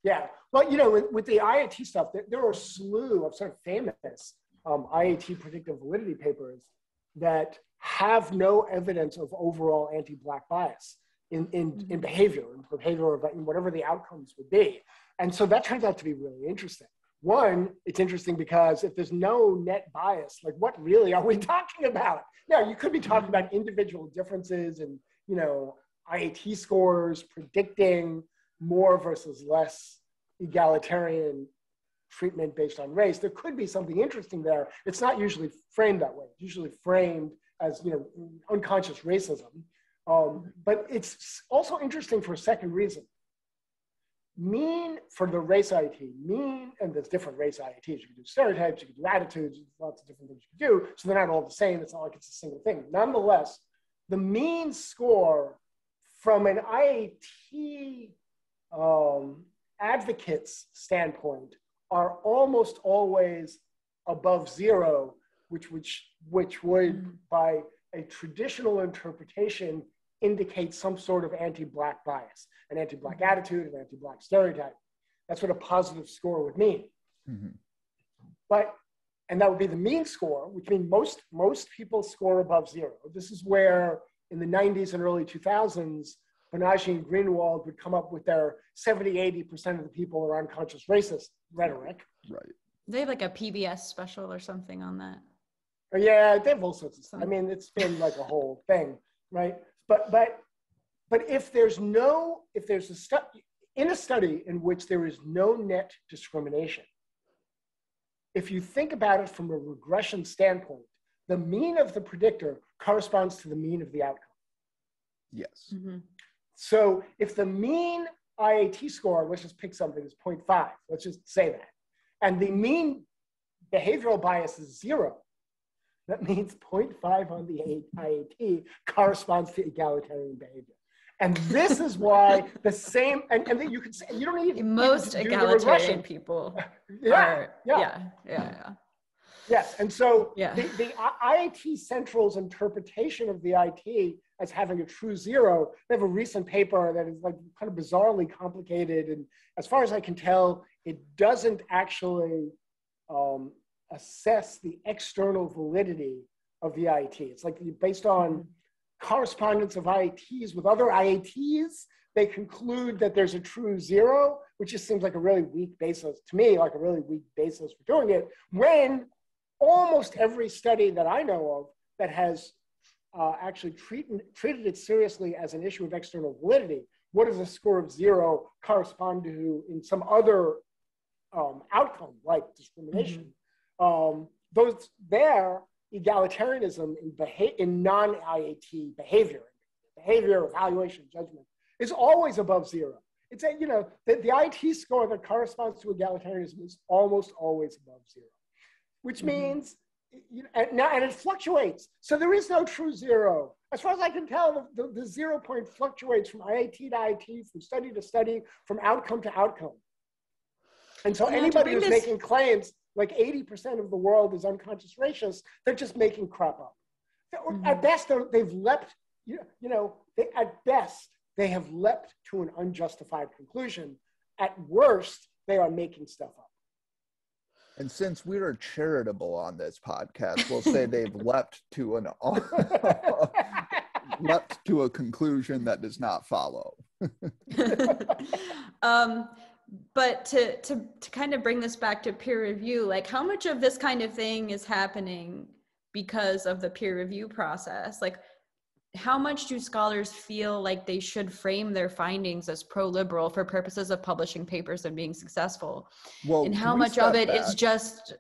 Yeah. Well, you know, with the IAT stuff, there are a slew of sort of famous IAT predictive validity papers that have no evidence of overall anti-black bias in behavior, in whatever the outcomes would be. And so that turns out to be really interesting. One, it's interesting because if there's no net bias, like what really are we talking about? Yeah, you could be talking about individual differences and, you know, IAT scores predicting more versus less egalitarian treatment based on race. There could be something interesting there. It's not usually framed that way. It's usually framed as, you know, unconscious racism. But it's also interesting for a second reason. Mean for the race IAT, mean, and there's different race IATs. You can do stereotypes, you can do attitudes, lots of different things you can do. So they're not all the same. It's not like it's a single thing. Nonetheless, the mean score from an IAT advocate's standpoint are almost always above zero, which would, by a traditional interpretation, indicate some sort of anti-black bias, an anti-black attitude, an anti-black stereotype. That's what a positive score would mean. Mm-hmm. And that would be the mean score, which means most people score above zero. This is where in the 90s and early 2000s, Bernanke and Greenwald would come up with their 70-80% of the people are unconscious racist rhetoric. Right. They have like a PBS special or something on that. Yeah, they have all sorts of stuff. I mean, it's been like a whole thing, right? But if there's a study in which there is no net discrimination, if you think about it from a regression standpoint, the mean of the predictor corresponds to the mean of the outcome. Yes. Mm-hmm. So if the mean IAT score, let's just pick something, is 0.5, let's just say that, and the mean behavioral bias is 0, that means 0.5 on the IAT corresponds to egalitarian behavior. And this is why the same, and then you could say, you don't need most to do egalitarian people yeah. Yes, and so the IAT Central's interpretation of the IAT as having a true zero, they have a recent paper that is like kind of bizarrely complicated, and as far as I can tell, it doesn't actually assess the external validity of the IAT. It's like based on correspondence of IATs with other IATs, they conclude that there's a true zero, which just seems like a really weak basis, to me, like a really weak basis for doing it, when almost every study that I know of that has actually treated it seriously as an issue of external validity, what does a score of 0 correspond to in some other outcome, like discrimination? Those there, egalitarianism in non-IAT behavior, evaluation, judgment, is always above 0. It's a, you know, the IAT score that corresponds to egalitarianism is almost always above 0, which means, you know, and it fluctuates. So there is no true 0. As far as I can tell, the 0 point fluctuates from IAT to IAT, from study to study, from outcome to outcome. And so anybody who's making claims like 80% of the world is unconscious racist, they're just making crap up. At best, they've leapt, at best, they have leapt to an unjustified conclusion. At worst, they are making stuff up. And since we're charitable on this podcast, we'll say they've leapt to a conclusion that does not follow. But to kind of bring this back to peer review, like how much of this kind of thing is happening because of the peer review process? Like how much do scholars feel like they should frame their findings as pro-liberal for purposes of publishing papers and being successful? Well, and how much of it is just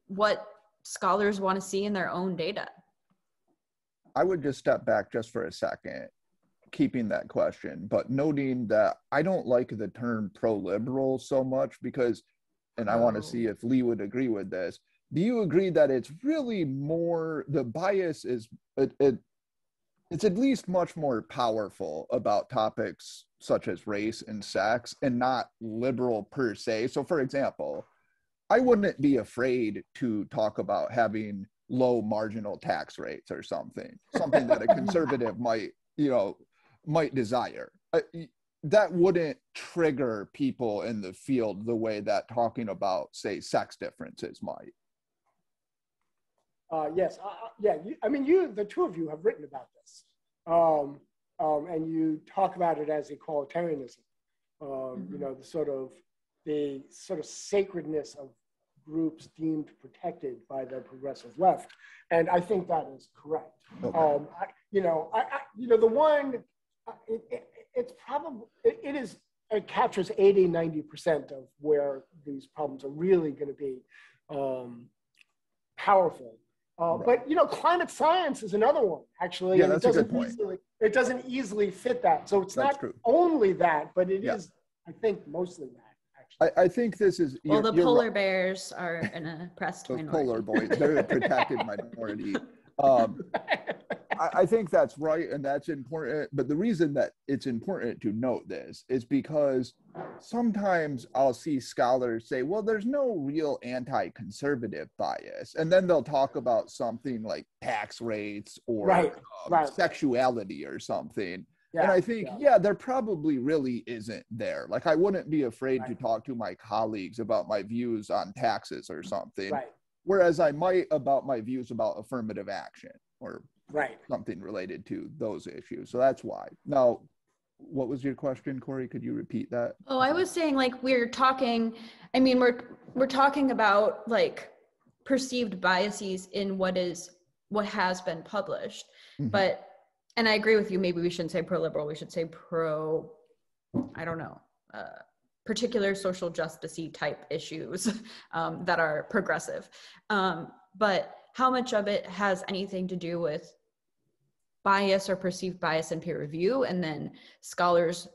what scholars want to see in their own data? I would just step back just for a second, keeping that question, but noting that I don't like the term pro-liberal so much because, and I want to see if Lee would agree with this. Do you agree that it's really more, the bias is, it's at least much more powerful about topics such as race and sex and not liberal per se? So for example, I wouldn't be afraid to talk about having low marginal tax rates or something that a conservative might desire. That wouldn't trigger people in the field the way that talking about, say, sex differences might. Yes, the two of you have written about this, and you talk about it as equalitarianism. The sort of sacredness of groups deemed protected by the progressive left, and I think that is correct. Okay. It captures 80-90% of where these problems are really going to be powerful. But climate science is another one, actually. Yeah, that's a good point. It doesn't easily fit that. So it's not only that, but it is, I think, mostly that. I think this is... Well, the polar bears are an oppressed minority. Polar boys, they're a protected minority. I think that's right, and that's important. But the reason that it's important to note this is because sometimes I'll see scholars say, well, there's no real anti-conservative bias. And then they'll talk about something like tax rates or sexuality or something. Yeah, and I think, there probably really isn't there. Like, I wouldn't be afraid to talk to my colleagues about my views on taxes or something. Right. Whereas I might about my views about affirmative action or something related to those issues. So that's why. Now, what was your question, Cory? Could you repeat that? Oh, I was saying, like, we're talking about like perceived biases in what has been published. Mm-hmm. But, and I agree with you, maybe we shouldn't say pro-liberal, we should say particular social justice-y type issues that are progressive. But how much of it has anything to do with bias or perceived bias in peer review, and then scholars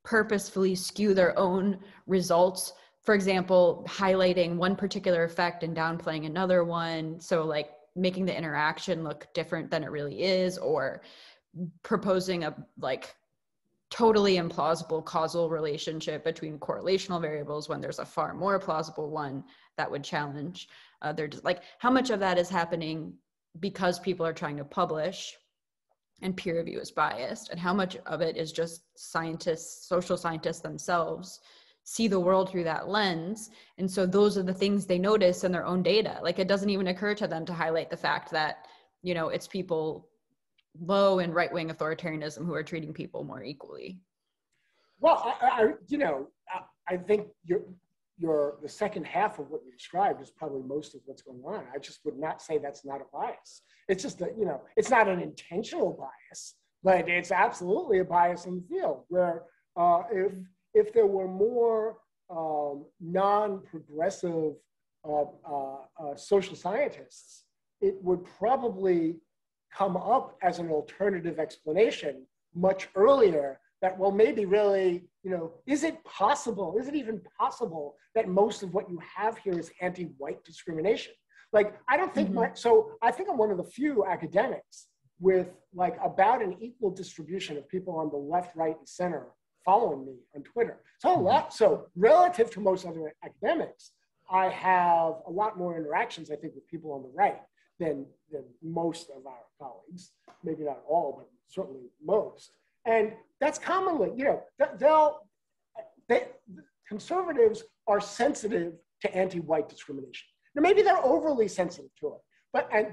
purposefully skew their own results, for example, highlighting one particular effect and downplaying another one, so like making the interaction look different than it really is, or proposing a like totally implausible causal relationship between correlational variables when there's a far more plausible one that would challenge. They're just like, how much of that is happening because people are trying to publish and peer review is biased, and how much of it is just social scientists themselves see the world through that lens, and so those are the things they notice in their own data. Like, it doesn't even occur to them to highlight the fact that it's people low in right-wing authoritarianism who are treating people more equally. Well, I think the second half of what you described is probably most of what's going on. I just would not say that's not a bias. It's just that, it's not an intentional bias, but it's absolutely a bias in the field where if there were more non-progressive social scientists, it would probably come up as an alternative explanation much earlier that, well, maybe really, is it even possible that most of what you have here is anti-white discrimination? Like, I don't think I think I'm one of the few academics with like about an equal distribution of people on the left, right, and center following me on Twitter. So relative to most other academics, I have a lot more interactions, I think, with people on the right than most of our colleagues. Maybe not all, but certainly most. And that's commonly, conservatives are sensitive to anti-white discrimination. Now, maybe they're overly sensitive to it,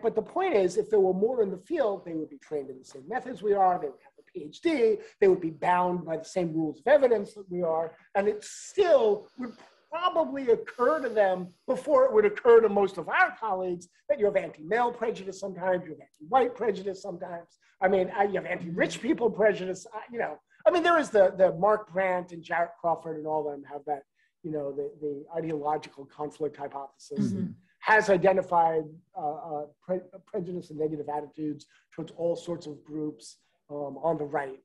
but the point is, if there were more in the field, they would be trained in the same methods we are, they would have the PhD, they would be bound by the same rules of evidence that we are, and it still would probably occur to them before it would occur to most of our colleagues that you have anti-male prejudice sometimes, you have anti-white prejudice sometimes. I mean, you have anti-rich people prejudice, I mean, there is the Mark Brandt and Jarrett Crockford and all of them have that, the ideological conflict hypothesis has identified prejudice and negative attitudes towards all sorts of groups on the right,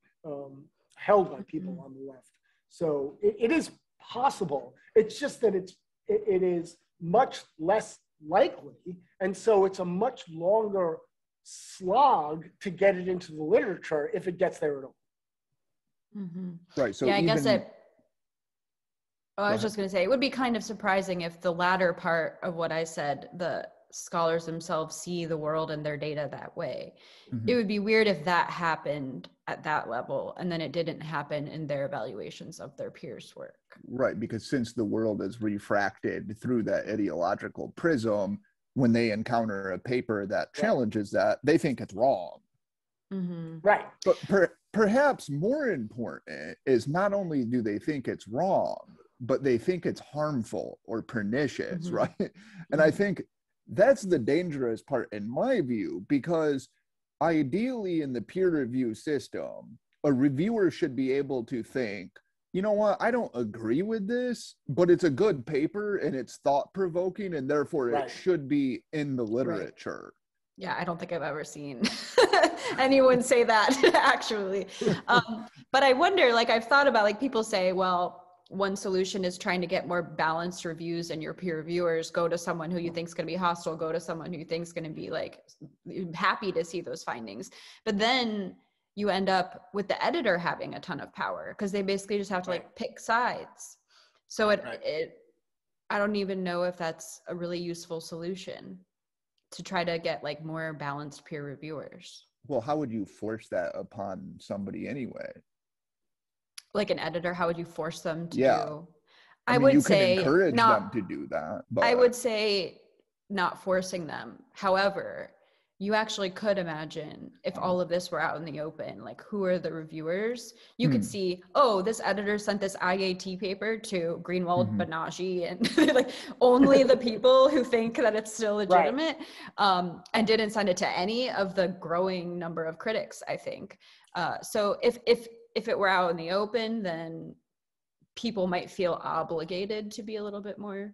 held by people on the left. So it is possible. It's just that it is much less likely, and so it's a much longer slog to get it into the literature if it gets there at all. Right. So yeah, I guess even, I was just going to say, it would be kind of surprising if the latter part of what I said, the scholars themselves see the world and their data that way. It would be weird if that happened at that level and then it didn't happen in their evaluations of their peers' work. Right, because since the world is refracted through that ideological prism, when they encounter a paper that challenges that, they think it's wrong. Right. But perhaps more important is not only do they think it's wrong, but they think it's harmful or pernicious, right? And I think that's the dangerous part in my view, because ideally in the peer review system, a reviewer should be able to think, you know what, I don't agree with this, but it's a good paper and it's thought-provoking and therefore it should be in the literature. Yeah, I don't think I've ever seen anyone say that actually. But I wonder, like I've thought about, like people say, well, one solution is trying to get more balanced reviews and your peer reviewers. Go to someone who you think is going to be hostile, go to someone who you think is going to be like happy to see those findings. But then you end up with the editor having a ton of power because they basically just have to like pick sides. So I don't even know if that's a really useful solution to try to get like more balanced peer reviewers. Well, how would you force that upon somebody anyway? Like an editor, how would you force them to do? I mean, would you say can encourage not, them to do that. But I would say not forcing them. However, you actually could imagine if all of this were out in the open, like who are the reviewers? You could see, oh, this editor sent this IAT paper to Greenwald, Banaji, and like only the people who think that it's still legitimate, and didn't send it to any of the growing number of critics, I think. So if it were out in the open, then people might feel obligated to be a little bit more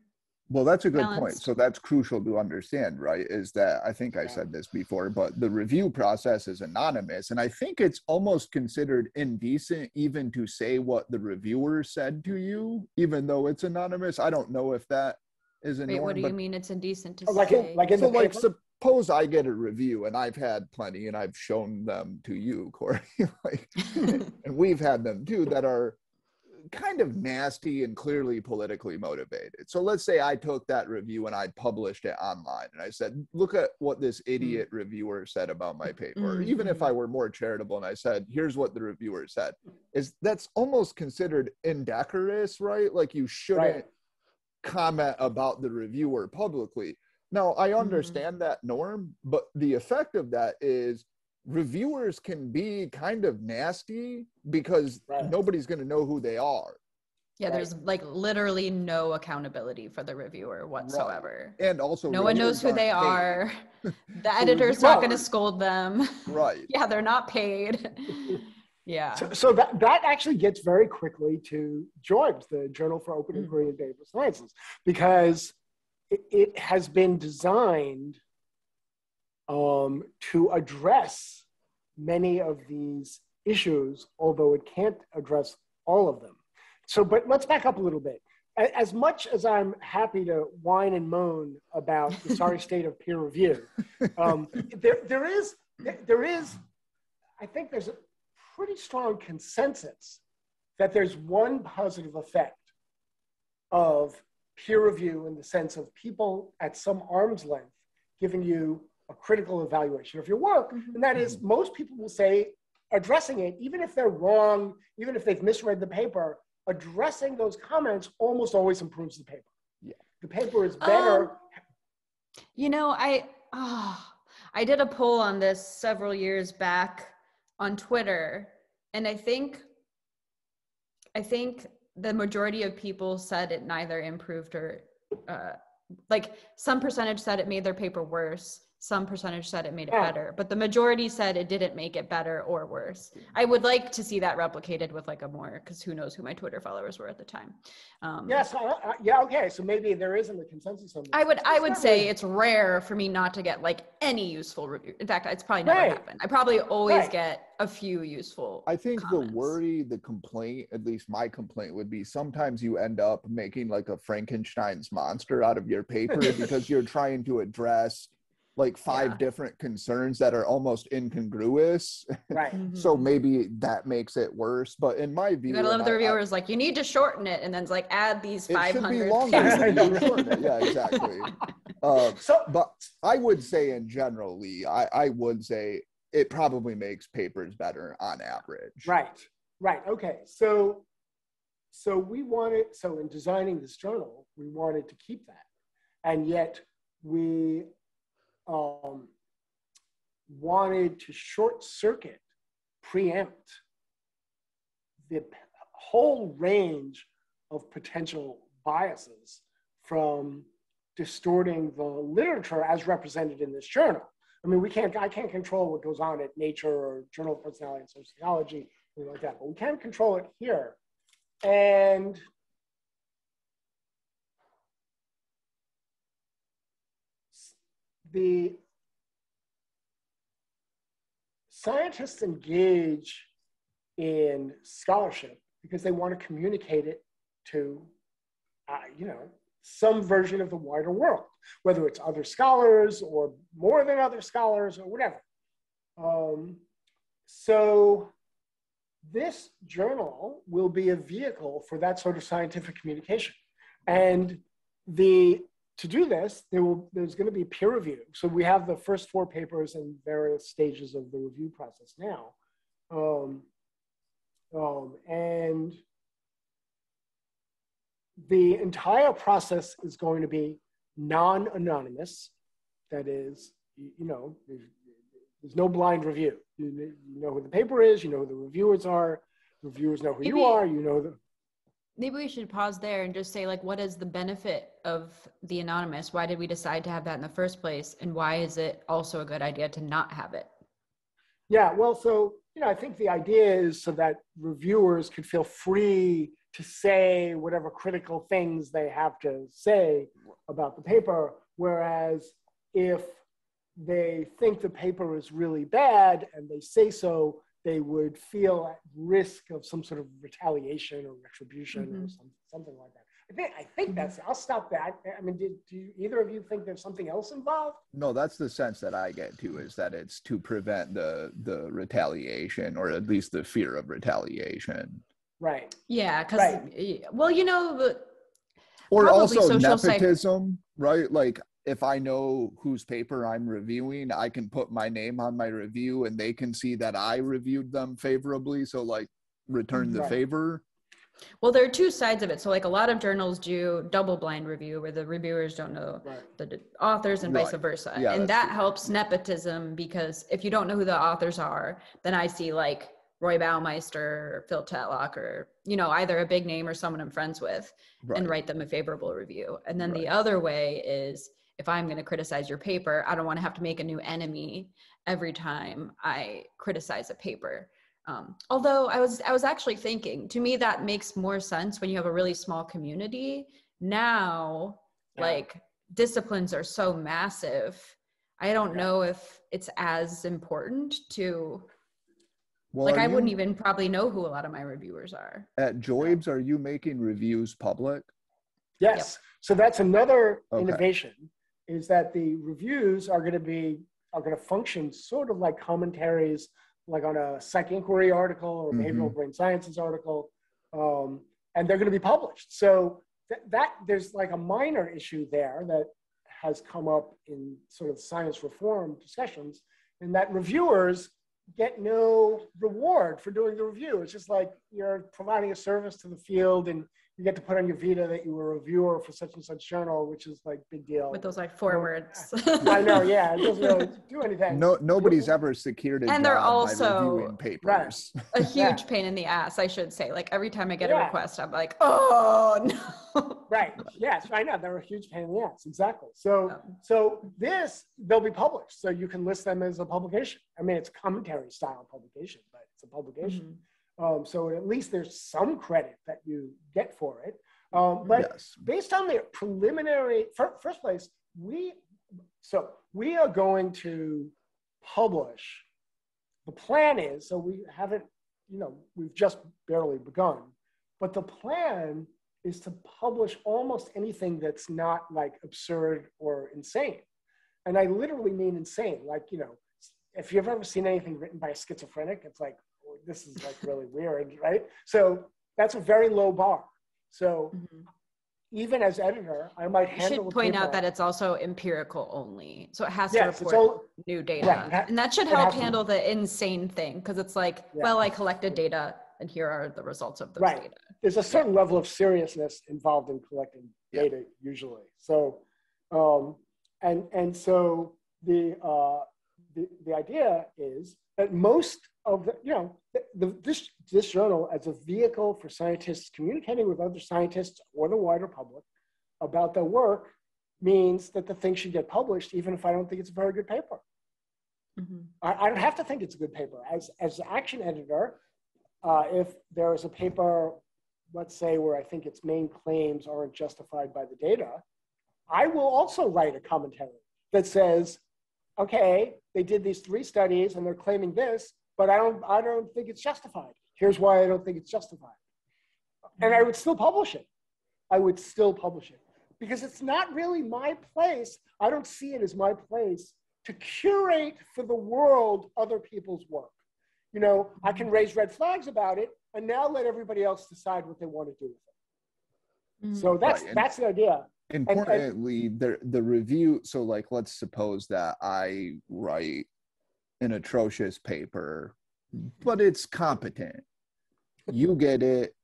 well, that's a good balanced. point. So that's crucial to understand, right? Is that I think I said this before, but the review process is anonymous. And I think it's almost considered indecent even to say what the reviewer said to you, even though it's anonymous. I don't know if that is a norm. Wait, what do you mean it's indecent to like say? Like suppose I get a review, and I've had plenty, and I've shown them to you, Cory, and we've had them too, that are kind of nasty and clearly politically motivated. So let's say I took that review and I published it online and I said, look at what this idiot reviewer said about my paper. Or even if I were more charitable and I said, here's what the reviewer said, that's almost considered indecorous, right? Like you shouldn't comment about the reviewer publicly. Now, I understand that norm, but the effect of that is reviewers can be kind of nasty because nobody's going to know who they are. Yeah, there's like literally no accountability for the reviewer whatsoever. And also no one knows who they are. The editor's not going to scold them. Right. Yeah, they're not paid. Yeah. So that actually gets very quickly to JOIBS, the Journal for Open Inquiry and Behavioral Sciences, because it has been designed to address many of these issues, although it can't address all of them. So, but let's back up a little bit. As much as I'm happy to whine and moan about the sorry state of peer review, there is, I think there's a pretty strong consensus that there's one positive effect of peer review in the sense of people at some arm's length giving you a critical evaluation of your work. And that is, most people will say, addressing it, even if they're wrong, even if they've misread the paper, addressing those comments almost always improves the paper. Yeah. The paper is better. You know, I did a poll on this several years back on Twitter, And I think the majority of people said it neither improved or like some percentage said it made their paper worse. Some percentage said it made it better, but the majority said it didn't make it better or worse. I would like to see that replicated with like a more, because who knows who my Twitter followers were at the time. Yes, yeah, okay. So maybe there isn't a consensus on this. I would say it's rare for me not to get like any useful review. In fact, it's probably never happened. I probably always get a few useful I think comments. The worry, the complaint, at least my complaint would be sometimes you end up making like a Frankenstein's monster out of your paper because you're trying to address like 5 different concerns that are almost incongruous. Right. So maybe that makes it worse. But in my view, you gotta love the reviewers like, you need to shorten it, and then it's like add these 500 it should be longer. Shorten it. Yeah, exactly. But I would say in general, Lee, I would say it probably makes papers better on average. Right. Okay. So in designing this journal, we wanted to keep that, and yet we wanted to short circuit, preempt the whole range of potential biases from distorting the literature as represented in this journal. I mean, I can't control what goes on at Nature or Journal of Personality and Social Psychology, things like that, but we can control it here. And the scientists engage in scholarship because they want to communicate it to, some version of the wider world, whether it's other scholars or more than other scholars or whatever. So this journal will be a vehicle for that sort of scientific communication. And to do this, there's going to be peer review. So we have the first 4 papers in various stages of the review process now. And the entire process is going to be non-anonymous. That is, there's no blind review. You know who the paper is, you know who the reviewers are, reviewers know who you are, Maybe we should pause there and just say, like, what is the benefit of the anonymous? Why did we decide to have that in the first place? And why is it also a good idea to not have it? Yeah, well, so, I think the idea is so that reviewers could feel free to say whatever critical things they have to say about the paper. Whereas if they think the paper is really bad and they say so, they would feel at risk of some sort of retaliation or retribution or something like that. I think that's, I'll stop that. I mean, do either of you think there's something else involved? No, that's the sense that I get too, is that it's to prevent the retaliation, or at least the fear of retaliation. Right. Yeah, because, well, or also nepotism, right? Like, if I know whose paper I'm reviewing, I can put my name on my review and they can see that I reviewed them favorably. So like return the favor. Well, there are 2 sides of it. So like a lot of journals do double blind review where the reviewers don't know the authors and vice versa. Yeah, and that helps nepotism, because if you don't know who the authors are, then I see like Roy Baumeister or Phil Tetlock or, either a big name or someone I'm friends with and write them a favorable review. And then the other way is, if I'm going to criticize your paper, I don't want to have to make a new enemy every time I criticize a paper. Although I was actually thinking, to me, that makes more sense when you have a really small community. Now, like, disciplines are so massive. I don't know if it's as important to, I wouldn't even probably know who a lot of my reviewers are. At JOIBS, are you making reviews public? Yes. Yep. So that's another innovation, is that the reviews are going to function sort of like commentaries, like on a Psych Inquiry article or behavioral brain sciences article, and they're going to be published. So that there's like a minor issue there that has come up in sort of science reform discussions, in that reviewers get no reward for doing the review. It's just like you're providing a service to the field and you get to put on your Vita that you were a reviewer for such and such journal, which is like big deal. With those like 4 words. I know, yeah, it doesn't really do anything. Nobody's ever secured a And job they're by also reviewing papers. a huge pain in the ass, I should say. Like every time I get a request, I'm like, oh no. Right. Yes, I know. They're a huge pain in the ass. Exactly. So they'll be published. So you can list them as a publication. I mean, it's commentary style publication, but it's a publication. So at least there's some credit that you get for it. But based on the preliminary, first place, we are going to publish. The plan is, so we haven't, we've just barely begun, but the plan is to publish almost anything that's not like absurd or insane. And I literally mean insane. Like, if you've ever seen anything written by a schizophrenic, it's like, oh, this is like really weird, right? So that's a very low bar. So even as editor, I might handle. You should point out that it's also empirical only. So it has to report new data. Right. And that should help handle the insane thing, because it's like, well, I collected data and here are the results of those data. There's a certain level of seriousness involved in collecting data usually. So, and so the idea is that most of this journal as a vehicle for scientists communicating with other scientists or the wider public about their work means that the thing should get published, even if I don't think it's a very good paper. I don't have to think it's a good paper. As the action editor, if there is a paper, let's say, where I think its main claims aren't justified by the data, I will also write a commentary that says, okay, they did these 3 studies and they're claiming this, but I don't think it's justified. Here's why I don't think it's justified. And I would still publish it. Because it's not really my place. I don't see it as my place to curate for the world other people's work. I can raise red flags about it and now let everybody else decide what they want to do with it. So that's the idea. Importantly, the review, so like, let's suppose that I write an atrocious paper, but it's competent. You get it,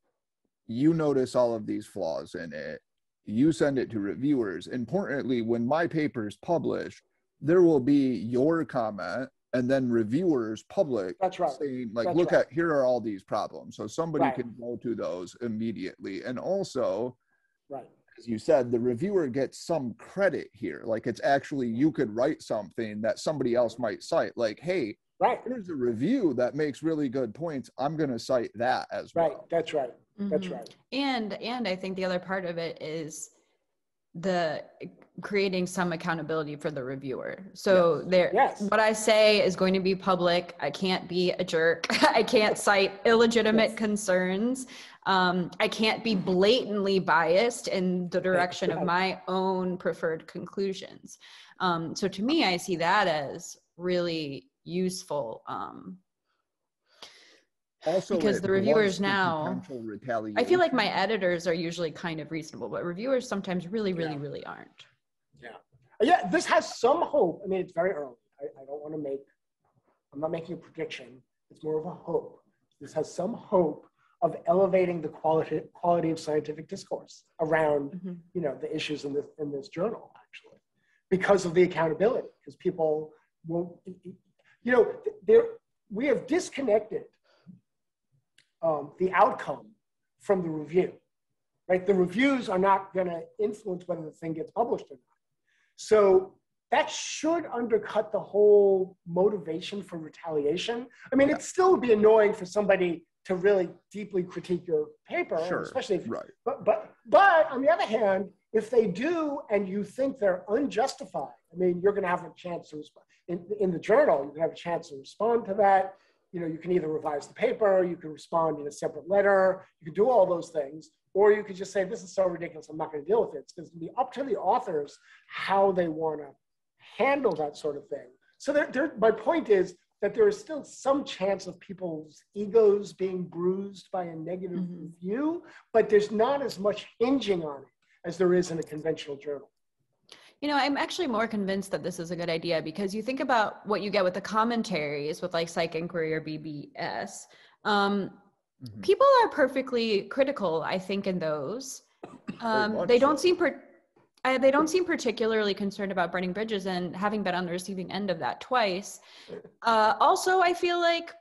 you notice all of these flaws in it, you send it to reviewers. Importantly, when my paper is published, there will be your comment and then reviewers public saying like, look at, here are all these problems. So somebody can go to those immediately. And also, as you said, the reviewer gets some credit here. Like, it's actually, you could write something that somebody else might cite. Like, hey, here's a review that makes really good points. I'm going to cite that as well. That's right. That's right. And I think the other part of it is the creating some accountability for the reviewer. So what I say is going to be public. I can't be a jerk. I can't cite illegitimate concerns. I can't be blatantly biased in the direction of my own preferred conclusions. So to me, I see that as really useful. Also, because the reviewers now, I feel like my editors are usually kind of reasonable, but reviewers sometimes really aren't. Yeah, this has some hope. I mean, it's very early. I'm not making a prediction. It's more of a hope. This has some hope of elevating the quality of scientific discourse around, the issues in this journal, actually, because of the accountability, because people won't, we have disconnected the outcome from the review, right? The reviews are not going to influence whether the thing gets published or not. So that should undercut the whole motivation for retaliation. I mean, it still would be annoying for somebody to really deeply critique your paper, especially if, but on the other hand, if they do and you think they're unjustified, I mean, you're going to have a chance to respond in the journal. You can have a chance to respond to that. You can either revise the paper, you can respond in a separate letter, you can do all those things, or you could just say, this is so ridiculous, I'm not going to deal with it. It's going to be up to the authors how they want to handle that sort of thing. So my point is that there is still some chance of people's egos being bruised by a negative review, but there's not as much hinging on it as there is in a conventional journal. I'm actually more convinced that this is a good idea, because you think about what you get with the commentaries with like Psych Inquiry or BBS. people are perfectly critical, I think, in those. They don't seem particularly concerned about burning bridges, and having been on the receiving end of that twice. Also, I feel like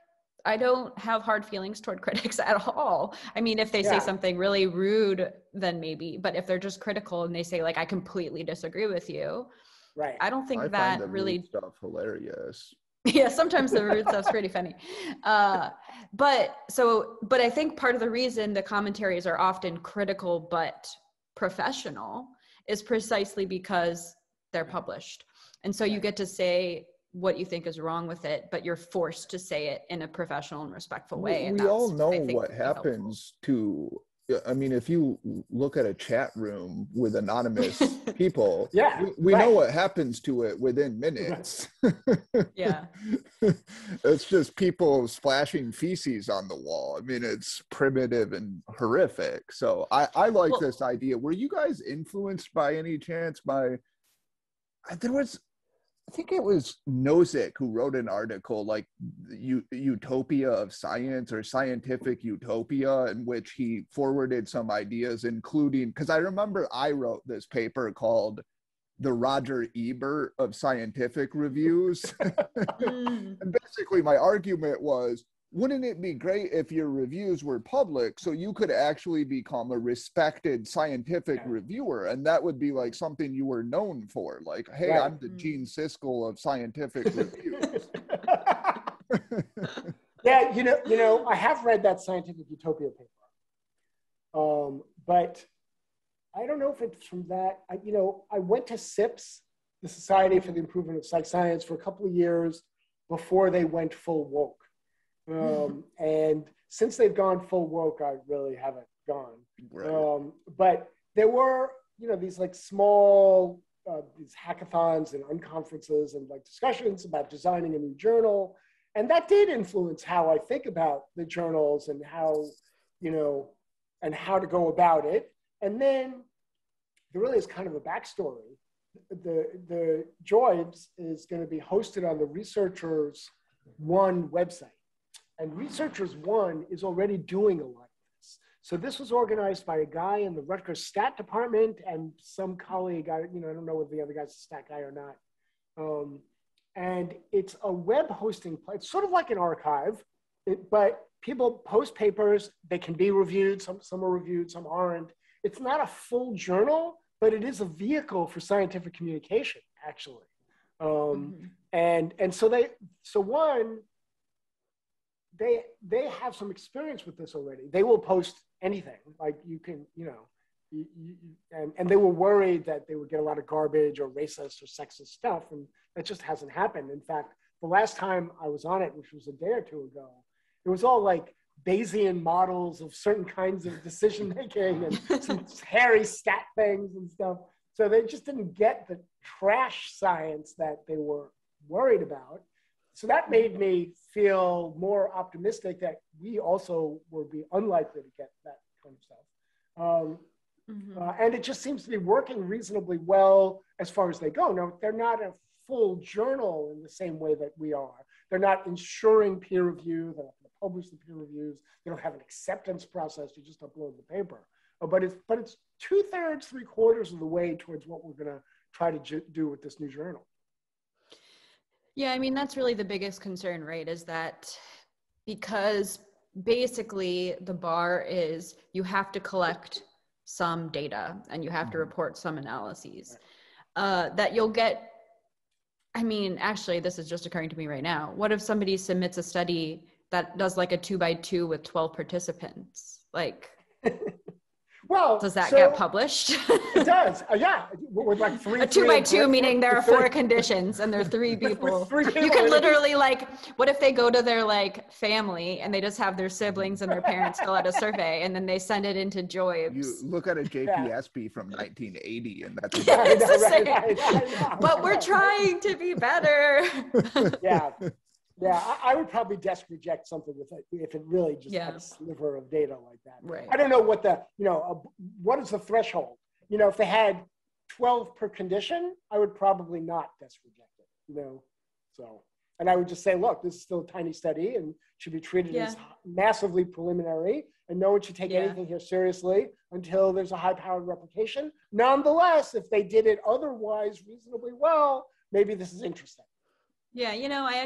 I don't have hard feelings toward critics at all. I mean, if they say something really rude, then maybe, but if they're just critical and they say like, I completely disagree with you. Right. I don't think I that find the really rude stuff hilarious. Yeah, sometimes the rude stuff's pretty funny. But I think part of the reason the commentaries are often critical but professional is precisely because they're published. And so you get to say what you think is wrong with it, but you're forced to say it in a professional and respectful way. And we all know I think, what happens to, I mean, if you look at a chat room with anonymous people, we know what happens to it within minutes. Yeah. It's just people splashing feces on the wall. I mean, it's primitive and horrific. So I like this idea. Were you guys influenced by any chance by, I think it was Nozick who wrote an article like Utopia of Science or Scientific Utopia, in which he forwarded some ideas, including, because I remember I wrote this paper called The Roger Ebert of Scientific Reviews. And basically my argument was, wouldn't it be great if your reviews were public so you could actually become a respected scientific reviewer? And that would be like something you were known for. Like, hey, I'm the Gene Siskel of scientific reviews. Yeah, you know, I have read that Scientific Utopia paper. But I don't know if it's from that. I went to SIPS, the Society for the Improvement of Psych Science, for a couple of years before they went full woke. And since they've gone full woke, I really haven't gone. Right. But there were, these like small, these hackathons and unconferences and like discussions about designing a new journal. And that did influence how I think about the journals and how, and how to go about it. And then there really is kind of a backstory. The JOIBS is going to be hosted on the Researchers One website. And Researchers One is already doing a lot of this. So this was organized by a guy in the Rutgers Stat Department and some colleague. I don't know if the other guy's a stat guy or not. And it's a web hosting place. It's sort of like an archive, but people post papers. They can be reviewed. Some are reviewed, some aren't. It's not a full journal, but it is a vehicle for scientific communication, actually. And so they have some experience with this already. They will post anything. Like you can, and they were worried that they would get a lot of garbage or racist or sexist stuff. And that just hasn't happened. In fact, the last time I was on it, which was a day or two ago, it was all like Bayesian models of certain kinds of decision making and some hairy stat things and stuff. So they just didn't get the trash science that they were worried about. So that made me feel more optimistic that we also will be unlikely to get that kind of stuff. And it just seems to be working reasonably well as far as they go. Now, they're not a full journal in the same way that we are. They're not ensuring peer review. They're not going to publish the peer reviews. They don't have an acceptance process. You just upload the paper. But it's 2/3, 3/4 of the way towards what we're going to try to do with this new journal. Yeah, I mean, that's really the biggest concern, right? Is that because basically the bar is you have to collect some data and you have to report some analyses that you'll get. I mean, actually, this is just occurring to me right now. What if somebody submits a study that does like a 2x2 with 12 participants? Like, well, does that get published? It does. Yeah. With like a 2x2, meaning there are 4 conditions and there are 3 people. You could literally what if they go to their like family and they just have their siblings and their parents fill out a survey and then they send it into JOIBS. You look at a JPSB from 1980 and that's it's the same. But we're trying to be better. Yeah, I would probably desk reject something with it if it really just had a sliver of data like that. Right. I don't know what what is the threshold? If they had 12 per condition, I would probably not desk reject it, so. And I would just say, look, this is still a tiny study and should be treated as massively preliminary, and no one should take anything here seriously until there's a high-powered replication. Nonetheless, if they did it otherwise reasonably well, maybe this is interesting. Yeah, you know, I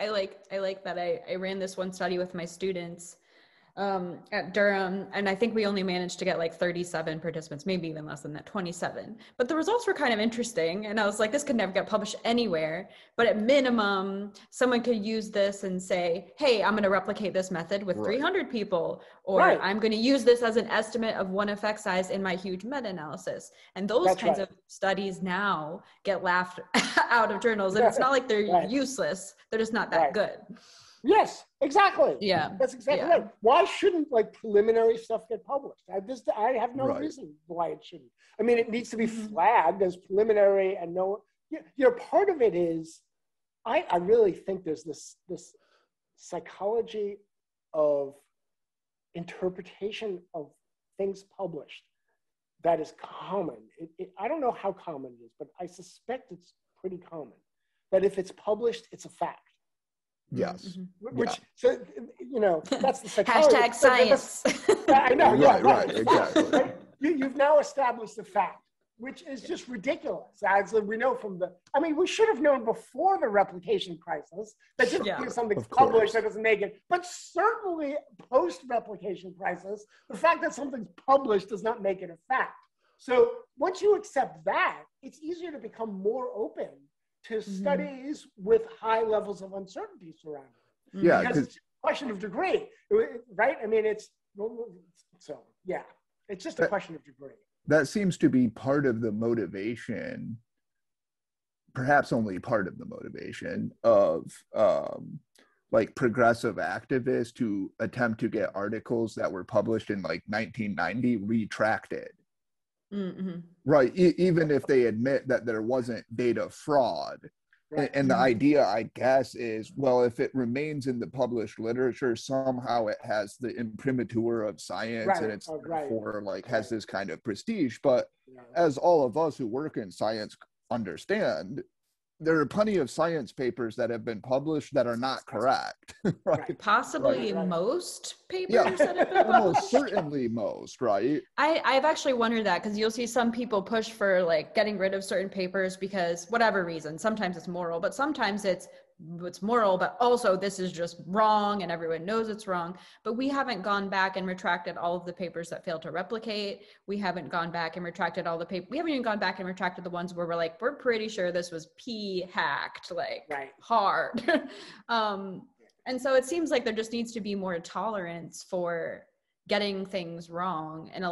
like that. I ran this one study with my students at Durham, and I think we only managed to get like 37 participants, maybe even less than that, 27. But the results were kind of interesting, and I was like, this could never get published anywhere, but at minimum, someone could use this and say, hey, I'm going to replicate this method with 300 people, or I'm going to use this as an estimate of one effect size in my huge meta-analysis. And those kinds of studies now get laughed out of journals, and it's not like they're useless, they're just not that good. Yes, exactly. Yeah, that's exactly right. Why shouldn't like preliminary stuff get published? I have no reason why it shouldn't. I mean, it needs to be flagged as preliminary, and part of it is, I really think there's this psychology of interpretation of things published that is common. I don't know how common it is, but I suspect it's pretty common. That if it's published, it's a fact. Yes. So, that's the psychology. Hashtag science. I know. Right, exactly. Right? You've now established a fact, which is just ridiculous. As we know we should have known before the replication crisis that just because something's published, that doesn't make it. But certainly post-replication crisis, the fact that something's published does not make it a fact. So once you accept that, it's easier to become more open to studies with high levels of uncertainty surrounding it. Yeah, because it's a question of degree, right? I mean, it's just a question of degree. That seems to be part of the motivation, perhaps only part of the motivation of like progressive activists to attempt to get articles that were published in like 1990 retracted. Mm-hmm. Right, even if they admit that there wasn't data fraud. And the idea, I guess, is, well, if it remains in the published literature, somehow it has the imprimatur of science, and it's therefore has this kind of prestige. But as all of us who work in science understand, there are plenty of science papers that have been published that are not correct. Possibly most papers that have been published. Almost certainly most, right? I've actually wondered that, because you'll see some people push for like getting rid of certain papers because whatever reason. Sometimes it's moral, but sometimes it's moral, but also this is just wrong and everyone knows it's wrong. But we haven't gone back and retracted all of the papers that failed to replicate. We haven't gone back and retracted all the papers. We haven't even gone back and retracted the ones where we're like, we're pretty sure this was hacked, hard. And so it seems like there just needs to be more tolerance for getting things wrong and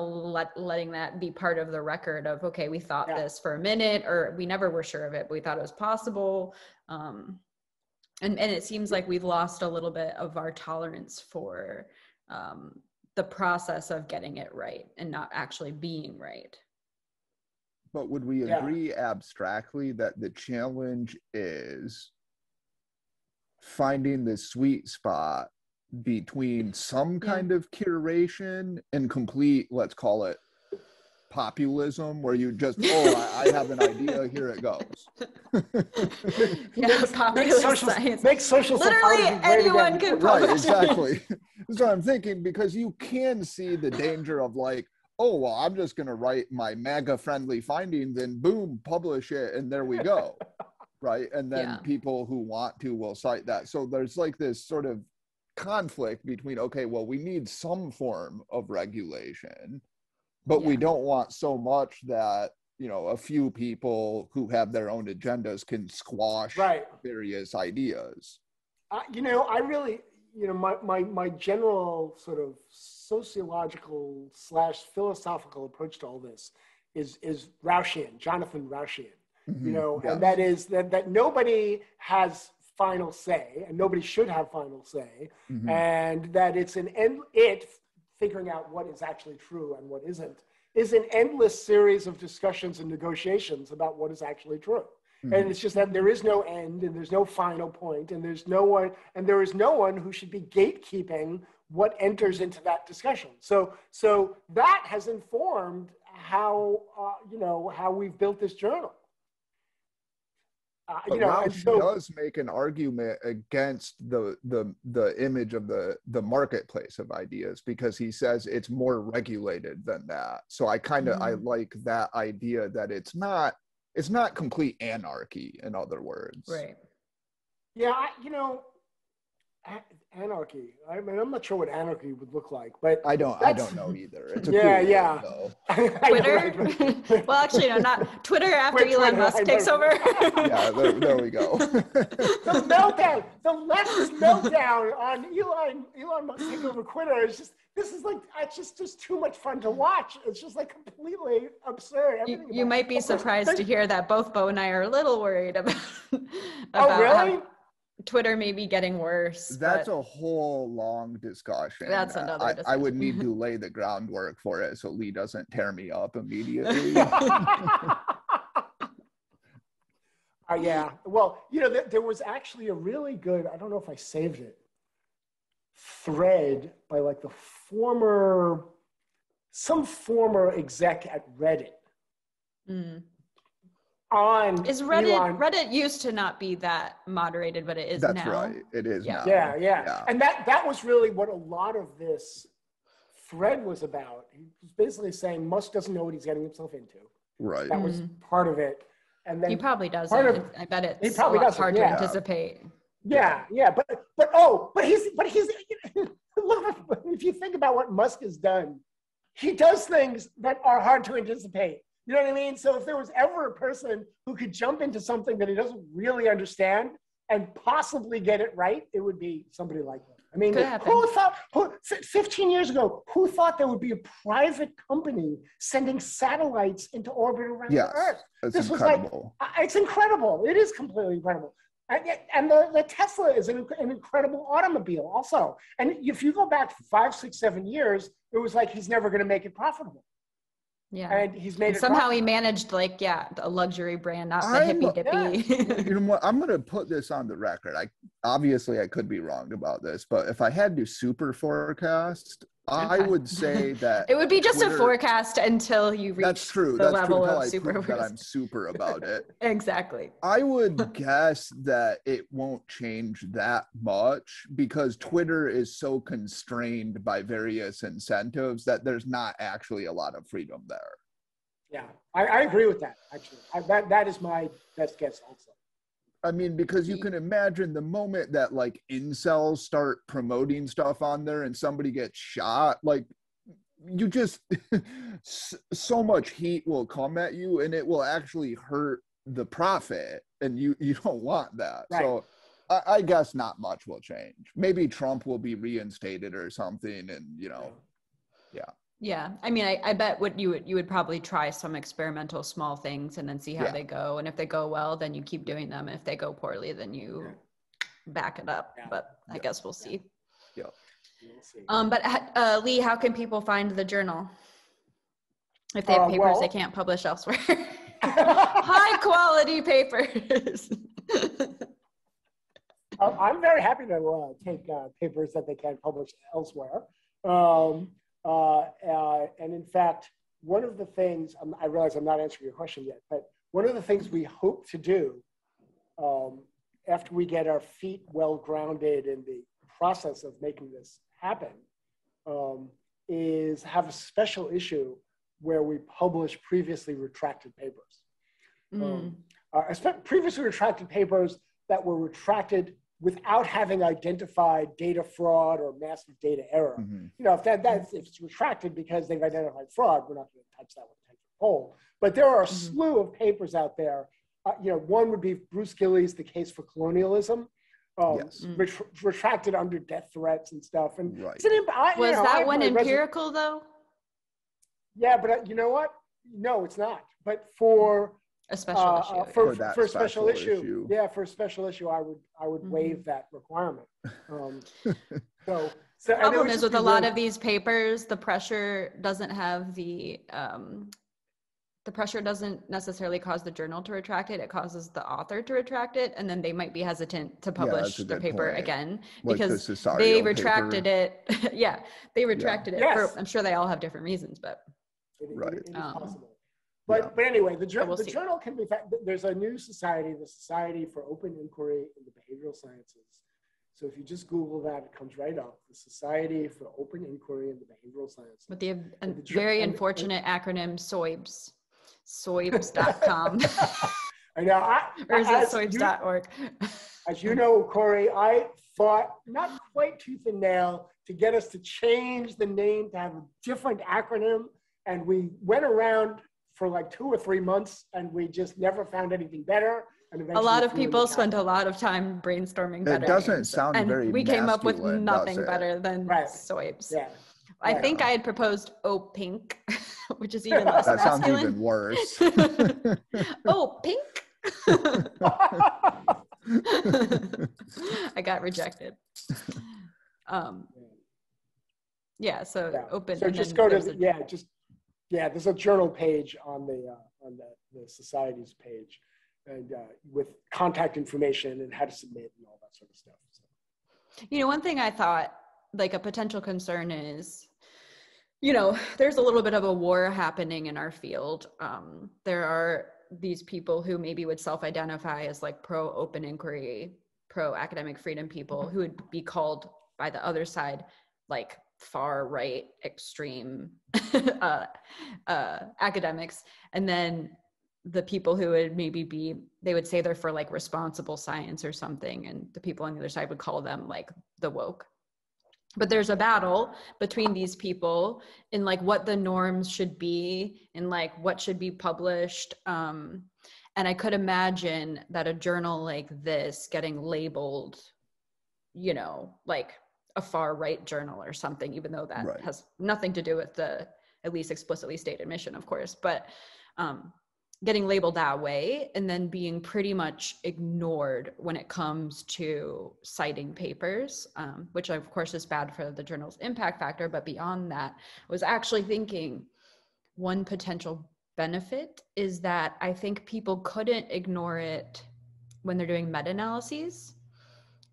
letting that be part of the record of, okay, we thought this for a minute, or we never were sure of it, but we thought it was possible. And it seems like we've lost a little bit of our tolerance for the process of getting it right and not actually being right. But would we agree abstractly that the challenge is finding the sweet spot between some kind of curation and complete, let's call it, populism, where you just, I have an idea, here it goes. Make social literally anyone can publish. Right, exactly. That's what I'm thinking, because you can see the danger of like, I'm just going to write my MAGA-friendly findings and boom, publish it, and there we go. Right? And then people who want to will cite that. So there's like this sort of conflict between, we need some form of regulation, but we don't want so much that, a few people who have their own agendas can squash various ideas. I really, my general sort of sociological / philosophical approach to all this is Rauchian, Jonathan Rauchian, and that is that nobody has final say, and nobody should have final say, and that it's figuring out what is actually true and what isn't is an endless series of discussions and negotiations about what is actually true. And it's just that there is no end, and there's no final point, and there is no one who should be gatekeeping what enters into that discussion. So that has informed how we've built this journal. you know, and Roush so, does make an argument against the image of the marketplace of ideas, because he says it's more regulated than that. So I kind of I like that idea that it's not complete anarchy, in other words. Right. yeah, you know, anarchy. I mean, I'm not sure what anarchy would look like, but I don't know either. It's a yeah, cool yeah. word, though. Twitter? Well, actually, no, not Twitter after Wait, Elon Twitter, Musk takes over. Yeah, there we go. The meltdown, the leftist meltdown on Elon Musk taking over Twitter is just, this is like, it's just too much fun to watch. It's just like completely absurd. You might be surprised to hear that both Bo and I are a little worried about Oh, really? how Twitter may be getting worse. That's a whole long discussion. That's another discussion. I would need to lay the groundwork for it so Lee doesn't tear me up immediately. Yeah. Well, you know, there was actually a really good, I don't know if I saved it, thread by like some former exec at Reddit. Is Reddit used to not be that moderated, but it is now. That's right. It is now. Yeah. And that was really what a lot of this thread was about. He was basically saying Musk doesn't know what he's getting himself into. Right. That was part of it. And then he probably doesn't. I bet it's hard to anticipate. Yeah. But he's look, if you think about what Musk has done, he does things that are hard to anticipate. You know what I mean? So if there was ever a person who could jump into something that he doesn't really understand and possibly get it right, it would be somebody like him. I mean, who thought 15 years ago, who thought there would be a private company sending satellites into orbit around the Earth? This incredible. Was like, it's incredible. It is completely incredible. And the Tesla is an incredible automobile also. And if you go back 5, 6, 7 years, it was like he's never going to make it profitable. Yeah, and he's made it somehow he managed a luxury brand, not the hippy dippy. You know what? I'm going to put this on the record. Obviously I could be wrong about this, but if I had to super forecast, I would say that it would be just a forecast until you reach the level of super. That I'm super about it. Exactly. I would guess that it won't change that much because Twitter is so constrained by various incentives that there's not actually a lot of freedom there. Yeah, I agree with that, actually. That is my best guess also. I mean, because you can imagine the moment that like incels start promoting stuff on there and somebody gets shot, like you just, so much heat will come at you and it will actually hurt the profit and you don't want that. Right. So I guess not much will change. Maybe Trump will be reinstated or something and, yeah. Yeah, I mean, I bet you would probably try some experimental small things and then see how they go. And if they go well, then you keep doing them. And if they go poorly, then you back it up. Yeah. But I guess we'll see. Yeah. We'll see. But Lee, how can people find the journal if they have papers they can't publish elsewhere? High quality papers. I'm very happy to take papers that they can't publish elsewhere. And in fact, one of the things, I realize I'm not answering your question yet, but one of the things we hope to do after we get our feet well grounded in the process of making this happen is have a special issue where we publish previously retracted papers. Previously retracted papers that were retracted without having identified data fraud or massive data error. If it's retracted because they've identified fraud, we're not going to touch that with a 10-foot pole. But there are a slew of papers out there. One would be Bruce Gilley's The Case for Colonialism, retracted under death threats and stuff. And right. Was that one empirical though? Yeah, but you know what? No, it's not. But for a special issue. For a special issue. Yeah, for a special issue, I would waive that requirement. The problem is with a lot of these papers, the pressure doesn't necessarily cause the journal to retract it. It causes the author to retract it, and then they might be hesitant to publish their paper again because they retracted it. They retracted it. I'm sure they all have different reasons, but it is possible. But anyway, the we'll see. journal can be, there's a new society, the Society for Open Inquiry in the Behavioral Sciences. So if you just Google that, it comes right up. The Society for Open Inquiry in the Behavioral Sciences. With the very unfortunate acronym SOIBS, SOIBS.com. I know. Or is it SOIBS.org? As you know, Cory, I fought not quite tooth and nail to get us to change the name to have a different acronym. And we went around for like 2 or 3 months and we just never found anything better. And a lot of people spent a lot of time brainstorming better. It doesn't names, sound and very we came up with masculine, nothing better than SOIBS. Yeah. I think I had proposed pink, which is even less that masculine. sounds even worse. Oh, pink. I got rejected. Yeah, so open. So just go to there's a journal page on the society's page, and with contact information and how to submit and all that sort of stuff. So. You know, one thing I thought, like a potential concern is, you know, there's a little bit of a war happening in our field. There are these people who maybe would self-identify as like pro-open inquiry, pro-academic freedom people who would be called by the other side like far-right extreme academics. And then the people who would maybe they would say they're for like responsible science or something, and the people on the other side would call them like the woke. But there's a battle between these people in like what the norms should be and like what should be published. And I could imagine that a journal like this getting labeled, you know, like a far right journal or something, even though that has nothing to do with the at least explicitly stated mission, of course, but getting labeled that way and then being pretty much ignored when it comes to citing papers, which of course is bad for the journal's impact factor. But beyond that, I was actually thinking one potential benefit is that I think people couldn't ignore it when they're doing meta-analyses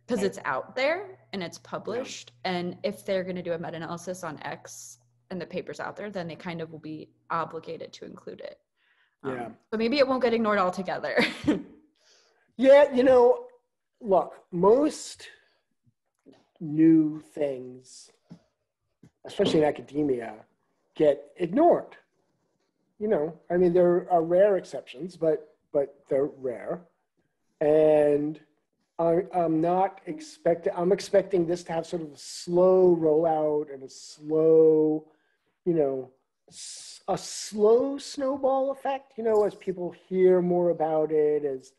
because it's out there and it's published. And if they're going to do a meta-analysis on X and the paper's out there, then they kind of will be obligated to include it. So maybe it won't get ignored altogether. Yeah, you know, look, most new things, especially in academia, get ignored. You know, I mean, there are rare exceptions, but they're rare. And I'm expecting this to have sort of a slow rollout and a slow, you know, a slow snowball effect, you know, as people hear more about it, as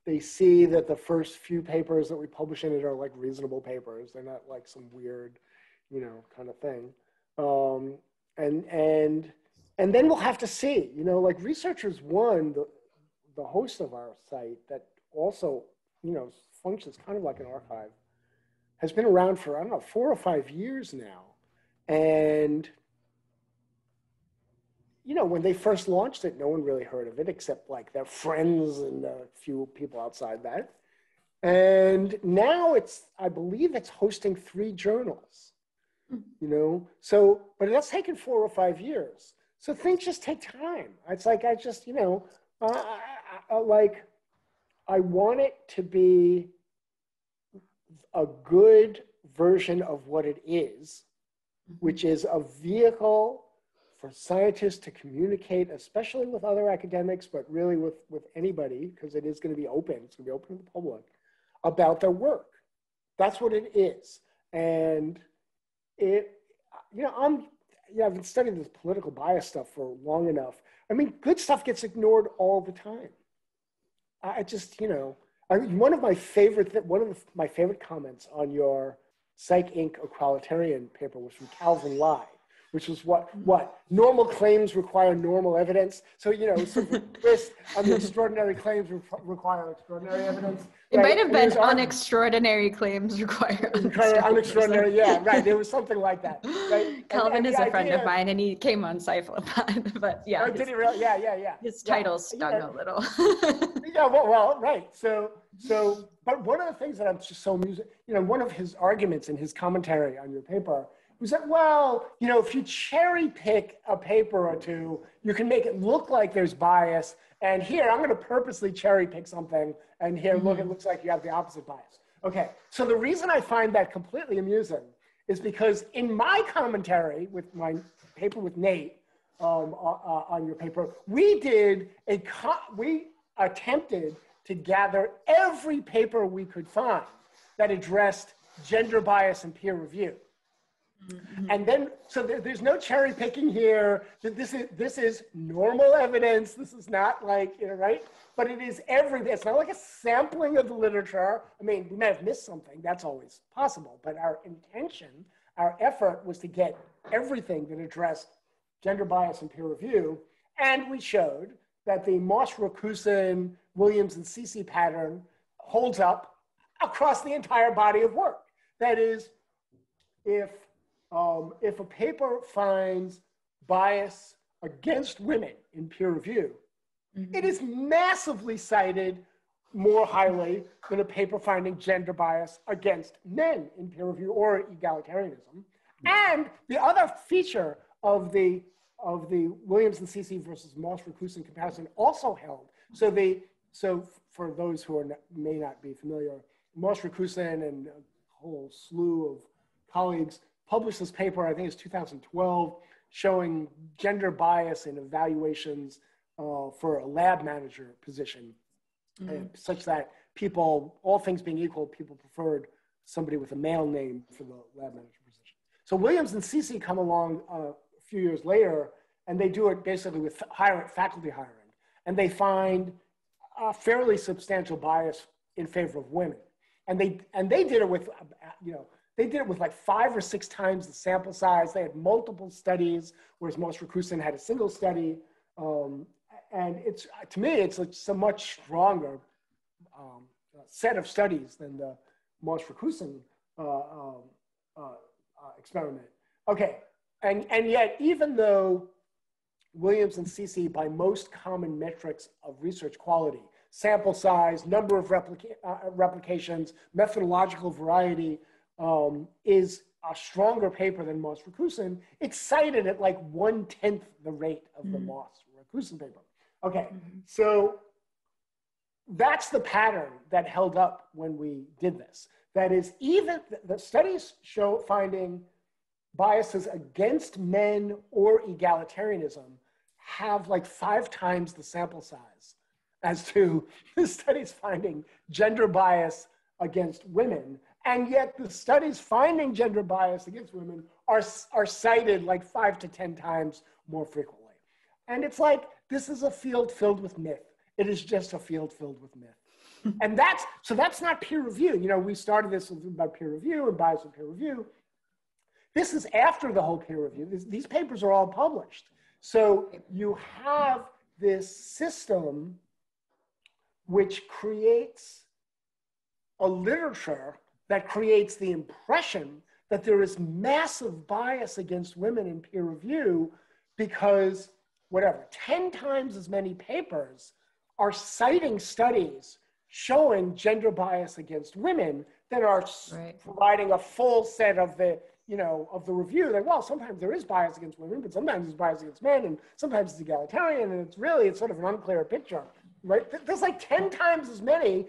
they see that the first few papers that we publish in it are like reasonable papers. They're not like some weird, you know, kind of thing. And then we'll have to see, you know, like Researchers One, the host of our site that also, you know, functions kind of like an archive, has been around for, I don't know, 4 or 5 years now. And you know, when they first launched it, no one really heard of it except like their friends and a few people outside that. And now I believe it's hosting 3 journals, you know? So, but that's taken 4 or 5 years. So things just take time. It's like, I just, you know, I want it to be a good version of what it is, which is a vehicle for scientists to communicate, especially with other academics, but really with anybody, because it is going to be open. It's going to be open to the public, about their work. That's what it is. And it, you know, I've been studying this political bias stuff for long enough. I mean, good stuff gets ignored all the time. I just, you know, one of my favorite comments on your Psych Inc. Equalitarian paper was from Calvin Lai, which was what normal claims require normal evidence. So, you know, sort of a twist on the extraordinary claims require extraordinary evidence. It might have been unextraordinary claims require unextraordinary. Yeah, right. There was something like that. Right? Calvin is a friend of mine, and he came on Psychologists, but yeah. Oh, did he really? Yeah. His title stung a little. Yeah, well, right. So, but one of the things that I'm just so amused, you know, one of his arguments in his commentary on your paper who said, well, you know, if you cherry pick a paper or two, you can make it look like there's bias. And here, I'm going to purposely cherry pick something. And here, look, it looks like you have the opposite bias. Okay, so the reason I find that completely amusing is because in my commentary with my paper with Nate on your paper, we attempted to gather every paper we could find that addressed gender bias and peer review. And then, so there's no cherry picking here. This is normal evidence. This is not like, you know, right? But it is everything. It's not like a sampling of the literature. I mean, we may have missed something. That's always possible. But our intention, our effort was to get everything that addressed gender bias and peer review. And we showed that the Moss-Rakusin, Williams, and Cece pattern holds up across the entire body of work. That is, if a paper finds bias against women in peer review, it is massively cited more highly than a paper finding gender bias against men in peer review or egalitarianism. And the other feature of the Williams and Cece versus Moss-Rakusin comparison also held. So for those who may not be familiar, Moss-Rakusin and a whole slew of colleagues published this paper, I think it's 2012, showing gender bias in evaluations for a lab manager position, such that people, all things being equal, people preferred somebody with a male name for the lab manager position. So Williams and Cece come along a few years later, and they do it basically with faculty hiring, and they find a fairly substantial bias in favor of women. And they did it with, you know, they did it with like 5 or 6 times the sample size. They had multiple studies, whereas Moss-Rakusin had a single study. And it's, to me, it's a much stronger set of studies than the Moss-Rakusin experiment. Okay, and yet, even though Williams and Cece, by most common metrics of research quality, sample size, number of replications, methodological variety, is a stronger paper than Moss-Rakusin, it's cited at like 1/10 the rate of the Moss-Rakusin paper. Okay, so that's the pattern that held up when we did this. That is, even the studies show finding biases against men or egalitarianism have like 5 times the sample size as to the studies finding gender bias against women. And yet the studies finding gender bias against women are cited like 5 to 10 times more frequently. And it's like, this is a field filled with myth. It is just a field filled with myth. And that's not peer review. You know, we started this about peer review and bias in peer review. This is after the whole peer review. These papers are all published. So you have this system which creates a literature that creates the impression that there is massive bias against women in peer review because, 10 times as many papers are citing studies showing gender bias against women that are providing a full set of the, you know, of the review. Like, well, sometimes there is bias against women, but sometimes there's bias against men, and sometimes it's egalitarian, and it's sort of an unclear picture, right? There's like 10 times as many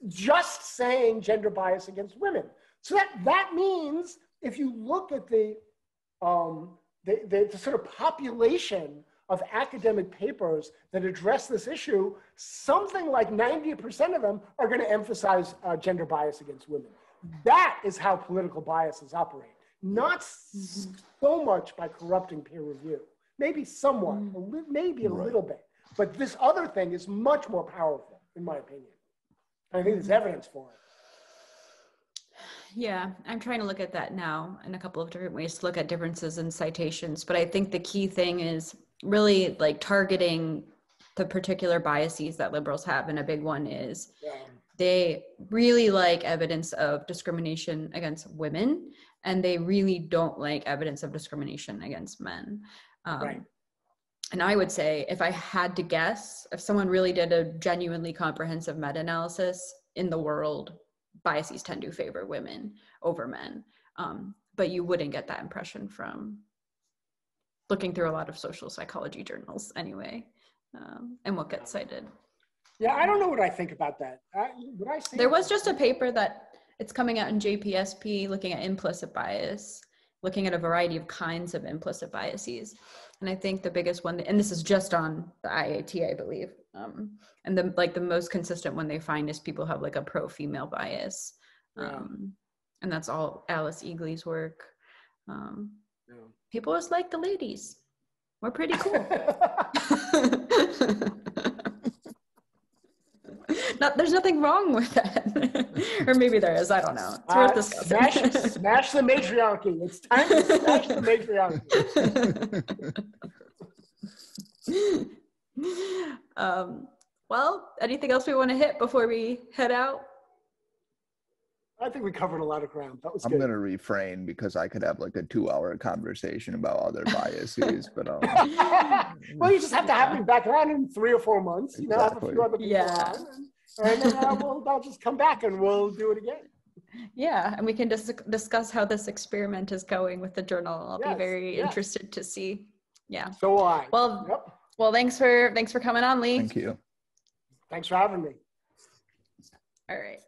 just saying gender bias against women. So that means if you look at the sort of population of academic papers that address this issue, something like 90% of them are going to emphasize gender bias against women. That is how political biases operate. Not so much by corrupting peer review. Maybe somewhat, maybe a little bit. But this other thing is much more powerful, in my opinion. I think there's evidence for it. Yeah, I'm trying to look at that now in a couple of different ways to look at differences in citations. But I think the key thing is really like targeting the particular biases that liberals have. And a big one is they really like evidence of discrimination against women, and they really don't like evidence of discrimination against men. And I would say, if I had to guess, if someone really did a genuinely comprehensive meta-analysis in the world, biases tend to favor women over men. but you wouldn't get that impression from looking through a lot of social psychology journals anyway, and what gets cited. Yeah, I don't know what I think about that. Would I say there was just a paper that it's coming out in JPSP looking at implicit bias, looking at a variety of kinds of implicit biases. And I think the biggest one, and this is just on the IAT, I believe, and the most consistent one they find is people have like a pro-female bias. And that's all Alice Eagley's work. People just like the ladies. We're pretty cool. There's nothing wrong with that. Or maybe there is, I don't know. It's worth discussing. Smash the matriarchy. It's time to smash the matriarchy. Well, anything else we want to hit before we head out? I think we covered a lot of ground. That was I'm good. going to refrain because I could have like a 2-hour conversation about other biases, but well, you just have to have me back on in 3 or 4 months. You know, have a few other people on, and then I'll just come back and we'll do it again. Yeah, and we can discuss how this experiment is going with the journal. I'll be very interested to see. Yeah. So will I. Well, thanks for coming on, Lee. Thank you. Thanks for having me. All right.